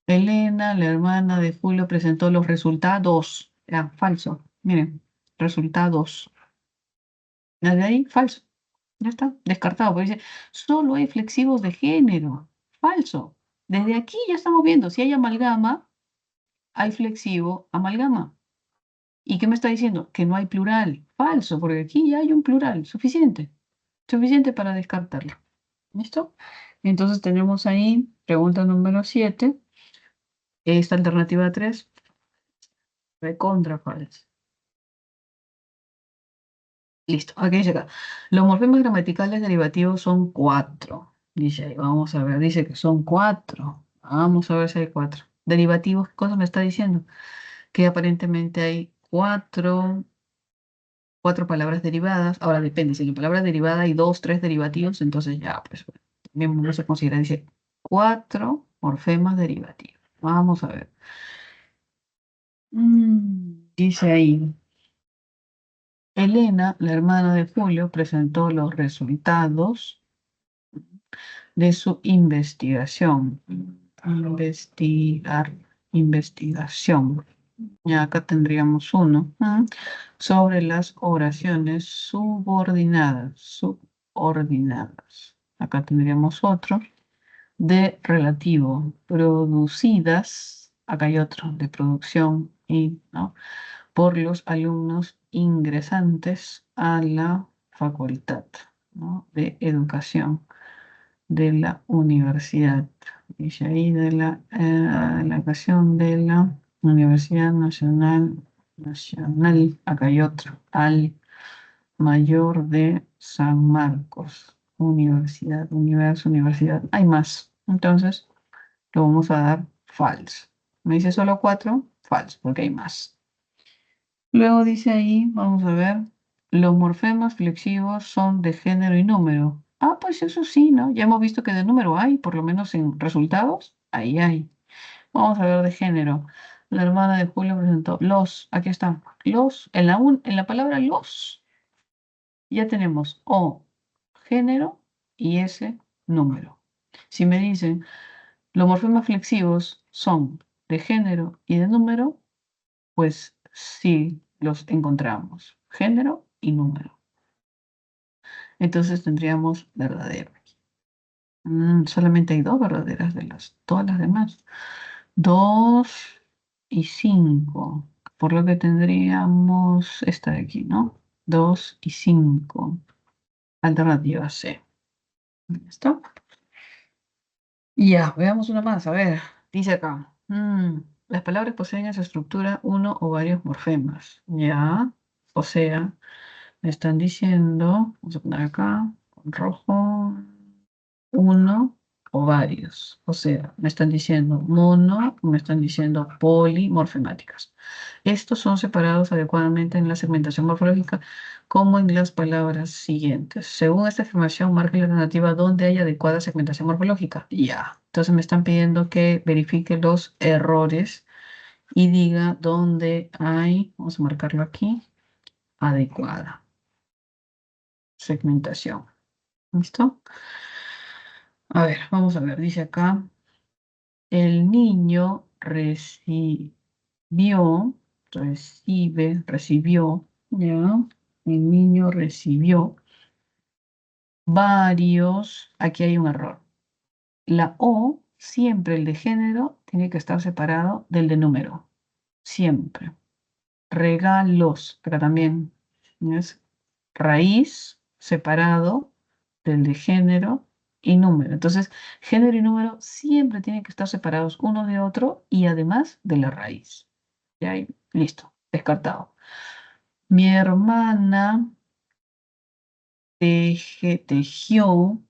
Elena, la hermana de Julio, presentó los resultados. Ya, falso. Miren, resultados. La de ahí, falso. Ya está, descartado, porque dice, solo hay flexivos de género. Falso. Desde aquí ya estamos viendo, si hay amalgama, hay flexivo, amalgama. ¿Y qué me está diciendo? Que no hay plural. Falso, porque aquí ya hay un plural, suficiente. Suficiente para descartarlo. ¿Listo? Entonces tenemos ahí, pregunta número 7, esta alternativa 3, recontra falso. Listo, aquí dice acá. Los morfemas gramaticales derivativos son 4. Dice ahí, vamos a ver, dice que son 4. Vamos a ver si hay 4. Derivativos, ¿qué cosa me está diciendo? Que aparentemente hay 4 palabras derivadas. Ahora depende, si en la palabra derivada hay 2, 3 derivativos, entonces ya, pues, también vamos a considerar, dice 4 morfemas derivativos. Vamos a ver. Dice ahí. Elena, la hermana de Julio, presentó los resultados de su investigación. Investigación. Y acá tendríamos uno sobre las oraciones subordinadas. Acá tendríamos otro de relativo, producidas. Acá hay otro de producción y, ¿no? Por los alumnos ingresantes a la facultad, ¿no? de educación de la universidad. Dice ahí de la educación de la Universidad Nacional, acá hay otro, al mayor de San Marcos, universidad, hay más. Entonces, lo vamos a dar falso. Me dice solo 4, falso, porque hay más. Luego dice ahí, vamos a ver, los morfemas flexivos son de género y número. Ah, pues eso sí, ¿no? Ya hemos visto que de número hay, por lo menos en resultados, ahí hay. Vamos a ver de género. La hermana de Julio presentó los, aquí está, los, en la palabra los, Ya tenemos O, género, y S, número. Si me dicen, los morfemas flexivos son de género y de número, pues sí los encontramos, género y número. Entonces tendríamos verdadero. Solamente hay dos verdaderas de todas las demás. 2 y 5. Por lo que tendríamos esta de aquí, ¿no? 2 y 5. Alternativa C. ¿Listo? Ya, veamos una más. A ver, dice acá. Las palabras poseen en su estructura uno o varios morfemas. Ya, o sea, me están diciendo, vamos a poner acá, con rojo, uno o varios. O sea, me están diciendo mono, me están diciendo polimorfemáticas. Estos son separados adecuadamente en la segmentación morfológica como en las palabras siguientes. Según esta afirmación, marque la alternativa donde hay adecuada segmentación morfológica. Ya. Entonces me están pidiendo que verifique los errores y diga dónde hay, vamos a marcarlo aquí, adecuada segmentación. ¿Listo? A ver, vamos a ver, dice acá, el niño recibió, ¿ya? El niño recibió varios, aquí hay un error. La O, siempre el de género, tiene que estar separado del de número, siempre. Regalos, pero también es raíz separado del de género y número. Entonces, género y número siempre tienen que estar separados uno de otro y además de la raíz. Ya, listo, descartado. Mi hermana tejió,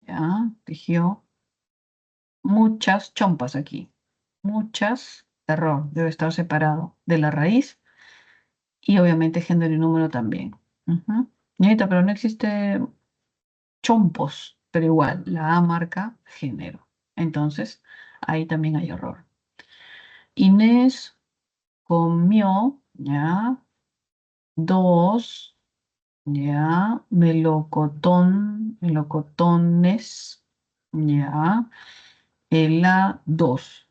ya, tejió muchas chompas aquí. Muchas, error, debe estar separado de la raíz y obviamente género y número también. Nieta, pero no existe chompos, pero igual, la A marca género. Entonces, ahí también hay error. Inés comió, ya, 2, ya, melocotones, ya, helados.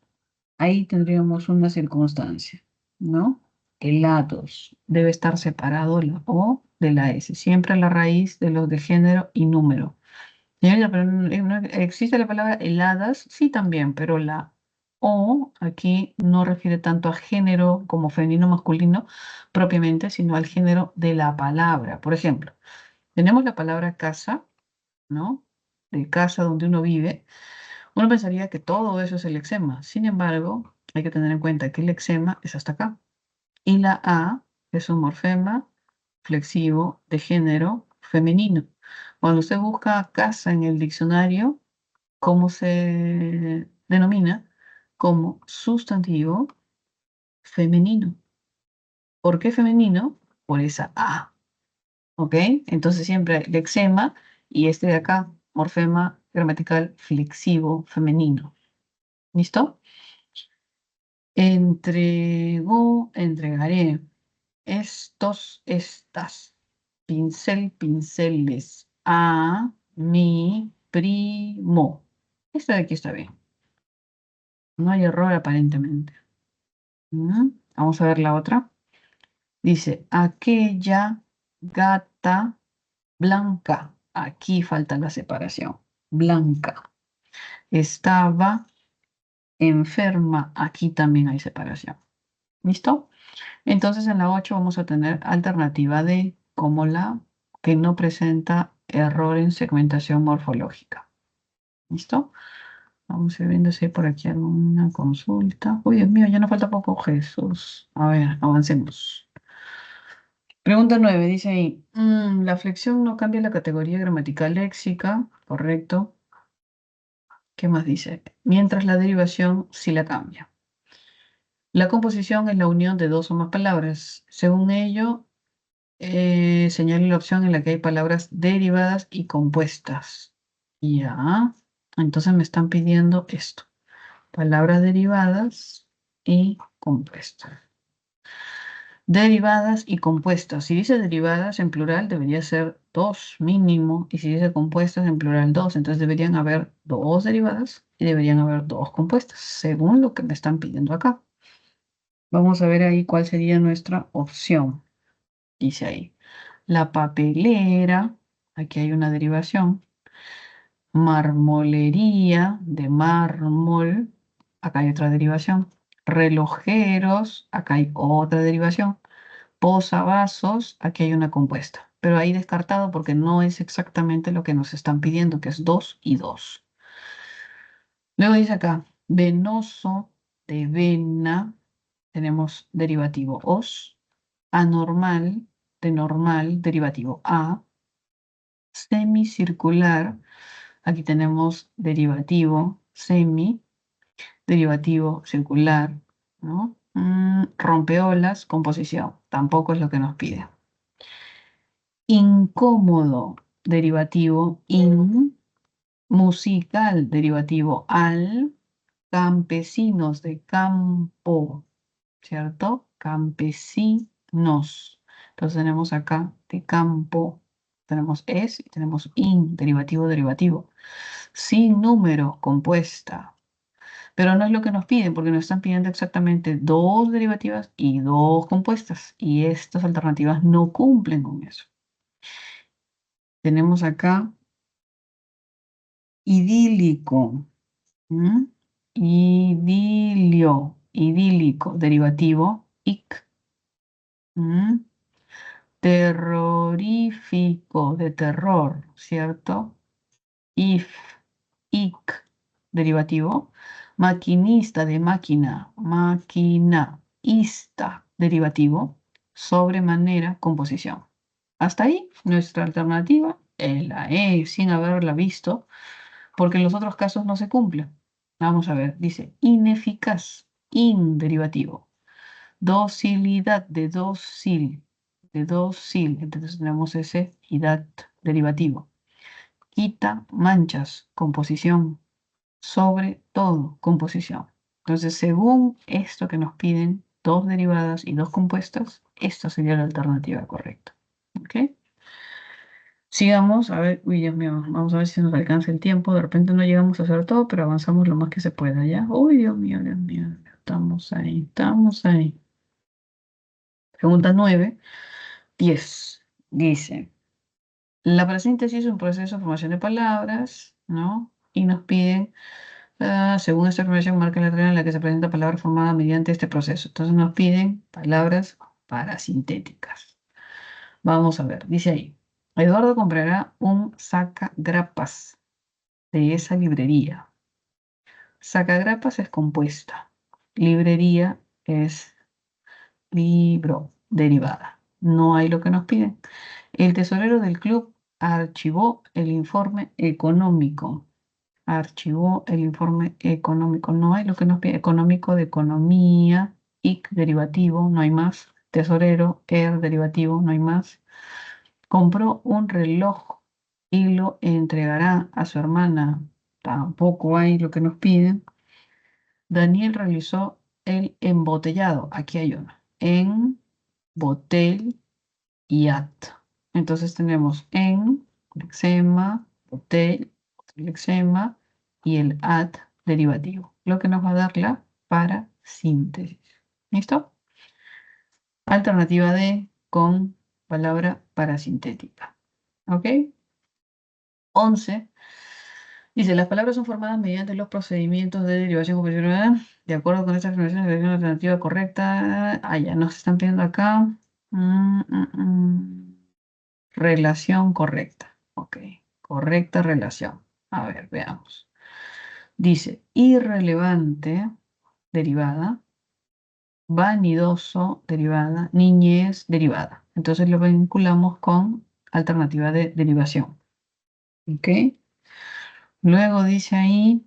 Ahí tendríamos una circunstancia, ¿no? Helados. Debe estar separado la O de la S. Siempre la raíz de los de género y número. Señorita, pero existe la palabra heladas, sí también, pero la O aquí no refiere tanto a género como femenino masculino propiamente, sino al género de la palabra. Por ejemplo, tenemos la palabra casa, ¿no? De casa donde uno vive. Uno pensaría que todo eso es el eczema. Sin embargo, hay que tener en cuenta que el eczema es hasta acá. Y la A es un morfema flexivo de género femenino. Cuando usted busca casa en el diccionario, ¿cómo se denomina? Como sustantivo femenino. ¿Por qué femenino? Por esa A. ¿Ok? Entonces siempre el eczema y este de acá, morfema gramatical flexivo femenino. ¿Listo? Entregó, entregaré. Estos, estas. Pincel, pinceles. A mi primo. Esta de aquí está bien. No hay error aparentemente. Vamos a ver la otra. Dice, aquella gata blanca. Aquí falta la separación. Blanca. Estaba enferma. Aquí también hay separación. ¿Listo? Entonces en la 8 vamos a tener alternativa D como la que no presenta error en segmentación morfológica. ¿Listo? Vamos a ir viendo si hay por aquí alguna consulta. Uy, Dios mío, ya nos falta poco, Jesús. A ver, avancemos. Pregunta 9, dice ahí, la flexión no cambia la categoría gramatical léxica, correcto. ¿Qué más dice? Mientras la derivación sí la cambia. La composición es la unión de dos o más palabras. Según ello, señale la opción en la que hay palabras derivadas y compuestas. Ya, entonces me están pidiendo esto. Palabras derivadas y compuestas. Derivadas y compuestas. Si dice derivadas en plural, debería ser 2 mínimo. Y si dice compuestas en plural, 2. Entonces deberían haber 2 derivadas y deberían haber 2 compuestas, según lo que me están pidiendo acá. Vamos a ver ahí cuál sería nuestra opción. Dice ahí, la papelera, aquí hay una derivación. Marmolería, de mármol, acá hay otra derivación. Relojeros, acá hay otra derivación. Posavasos, aquí hay una compuesta, pero ahí descartado porque no es exactamente lo que nos están pidiendo, que es 2 y 2. Luego dice acá, venoso, de vena, tenemos derivativo os, anormal, de normal, derivativo a, semicircular, aquí tenemos derivativo semi, derivativo circular, ¿no? Rompeolas, composición, tampoco es lo que nos pide. Incómodo, derivativo in, musical, derivativo al, campesinos de campo, ¿cierto? Campesinos. Entonces tenemos acá de campo, tenemos es y tenemos in, derivativo, derivativo. Sin número, compuesta. Pero no es lo que nos piden, porque nos están pidiendo exactamente 2 derivativas y 2 compuestas. Y estas alternativas no cumplen con eso. Tenemos acá idílico, idilio, idílico, derivativo, ic, terrorífico, de terror, ¿cierto? If, ic, derivativo, maquinista, de máquina, máquina, ista, derivativo, sobremanera, composición. Hasta ahí nuestra alternativa es la E, sin haberla visto, porque en los otros casos no se cumple. Vamos a ver, dice ineficaz, derivativo. Docilidad, de docil, entonces tenemos ese idad derivativo. Quita manchas, composición. Sobre todo, composición. Entonces, según esto que nos piden, 2 derivadas y 2 compuestas, esta sería la alternativa correcta. ¿Ok? Sigamos, a ver, uy, Dios mío, vamos a ver si nos alcanza el tiempo. De repente no llegamos a hacer todo, pero avanzamos lo más que se pueda, ¿ya? Uy, Dios mío, Dios mío. Estamos ahí, estamos ahí. Pregunta 9, 10. Dice, la parasíntesis es un proceso de formación de palabras, ¿no? Y nos piden, según esta información, marca la regla en la que se presenta palabra formada mediante este proceso. Entonces nos piden palabras parasintéticas. Vamos a ver, dice ahí. Eduardo comprará un sacagrapas de esa librería. Sacagrapas es compuesta. Librería es libro, derivada. No hay lo que nos piden. El tesorero del club archivó el informe económico. Archivó el informe económico. No hay lo que nos pide. Económico, de economía, IC derivativo, no hay más. Tesorero, derivativo, no hay más. Compró un reloj y lo entregará a su hermana. Tampoco hay lo que nos piden. Daniel realizó el embotellado. Aquí hay uno. En botellado. Entonces tenemos en, lexema, botel, lexema y el at derivativo. Lo que nos va a dar la parasíntesis. ¿Listo? Alternativa D con palabra parasintética. ¿Ok? 11. Dice, las palabras son formadas mediante los procedimientos de derivación convencional. De acuerdo con esta afirmación, la alternativa correcta. Ya nos están pidiendo acá. Relación correcta. Ok, correcta relación. A ver, veamos. Dice, irrelevante, derivada. Vanidoso, derivada. Niñez, derivada. Entonces lo vinculamos con alternativa de derivación. Ok. Luego dice ahí.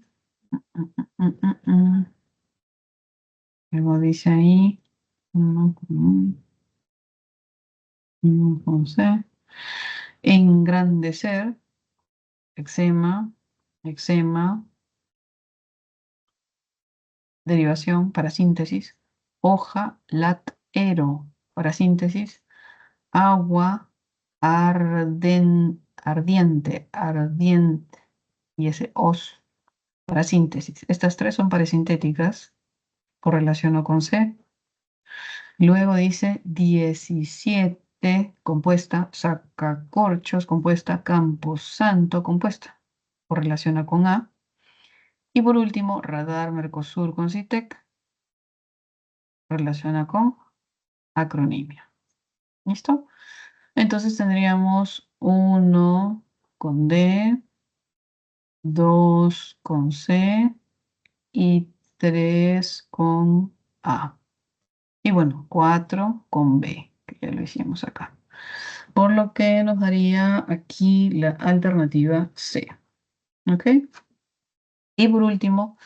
Luego dice ahí. Entonces, engrandecer, eczema, derivación para síntesis, hoja, latero, para síntesis. Agua, ardiente, y ese os para síntesis. Estas tres son parasintéticas, correlaciono con C. Luego dice 17, compuesta, sacacorchos, compuesta, Camposanto, compuesta, correlaciona con A. Y por último, Radar Mercosur con CITEC, relaciona con acronimia. ¿Listo? Entonces tendríamos 1 con D, 2 con C y 3 con A. Y bueno, 4 con B, que ya lo hicimos acá. Por lo que nos daría aquí la alternativa C. ¿Ok? Y por último,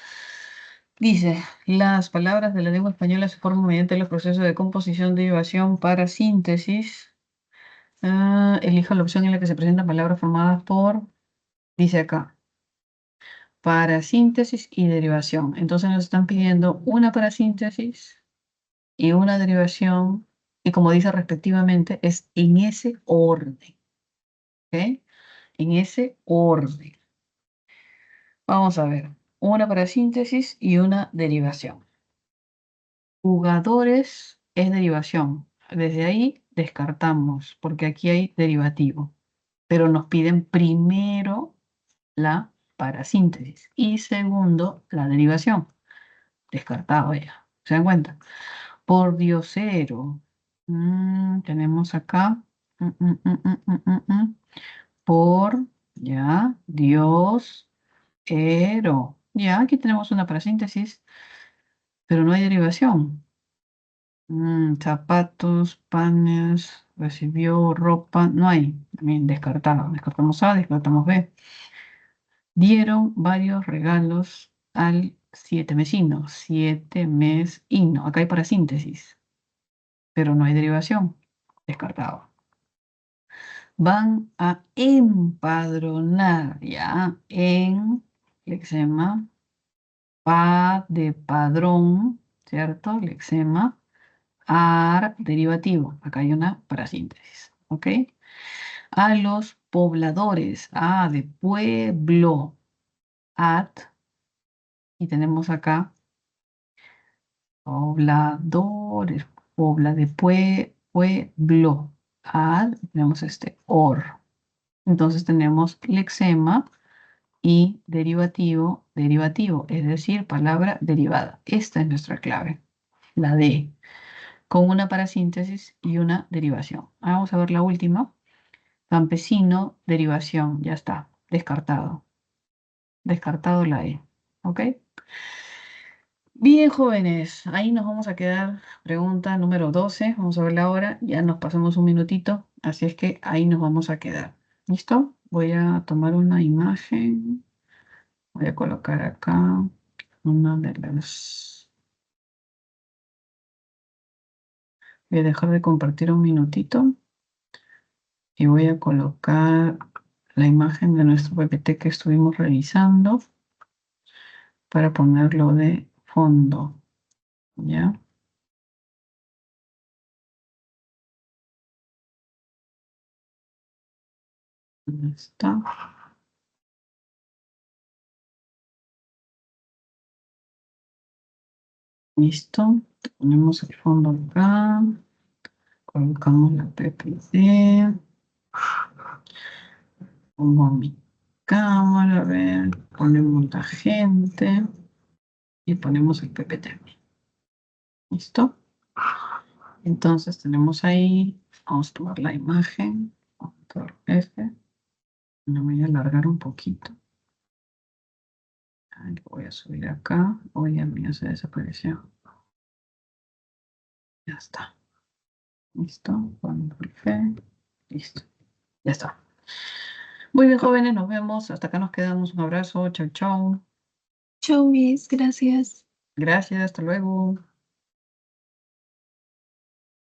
dice, las palabras de la lengua española se forman mediante los procesos de composición, derivación, para síntesis. Elija la opción en la que se presentan palabras formadas por, dice acá, para síntesis y derivación. Entonces nos están pidiendo una para síntesis y una derivación, y como dice respectivamente, es en ese orden. ¿Ok? En ese orden. Vamos a ver, una para síntesis y una derivación. Jugadores es derivación. Desde ahí descartamos, porque aquí hay derivativo. Pero nos piden primero la parasíntesis y segundo la derivación. Descartado ya. ¿Se dan cuenta? Por diosero. Tenemos acá. Por, ya, Dios, ero. Ya, aquí tenemos una parasíntesis, pero no hay derivación. Zapatos, panes, recibió ropa, no hay. También descartado. Descartamos A, descartamos B. Dieron varios regalos al sietemesino. Sietemesino. Acá hay parasíntesis, pero no hay derivación. Descartado. Van a empadronar, ya, en lexema, pa de padrón, ¿cierto? Lexema, ar, derivativo. Acá hay una parasíntesis, ¿ok? A los pobladores, a de pueblo, at, y tenemos acá pobladores, pobla de pueblo, ad, tenemos este or. Entonces tenemos lexema y derivativo, derivativo, es decir, palabra derivada. Esta es nuestra clave, la D, con una parasíntesis y una derivación. Vamos a ver la última. Campesino, derivación, ya está, descartado. Descartado la E, ¿ok? Bien, jóvenes, ahí nos vamos a quedar. Pregunta número 12, vamos a verla ahora, ya nos pasamos un minutito, así es que ahí nos vamos a quedar. ¿Listo? Voy a tomar una imagen, voy a colocar acá una de las... Voy a dejar de compartir un minutito y voy a colocar la imagen de nuestro PPT que estuvimos revisando para ponerlo de fondo, ¿ya? Ahí está. Listo. Ponemos el fondo acá. Colocamos la PPT. Pongo mi cámara, a ver. Ponemos la gente. Y ponemos el PPT. ¿Listo? Entonces tenemos ahí. Vamos a tomar la imagen. Control F. Me voy a alargar un poquito. Lo voy a subir acá. Hoy a mí se desapareció. Ya está. Listo. Control F. Listo. Ya está. Muy bien, jóvenes. Nos vemos. Hasta acá nos quedamos. Un abrazo. Chau, chau. Chau, Miss, gracias. Gracias. Hasta luego.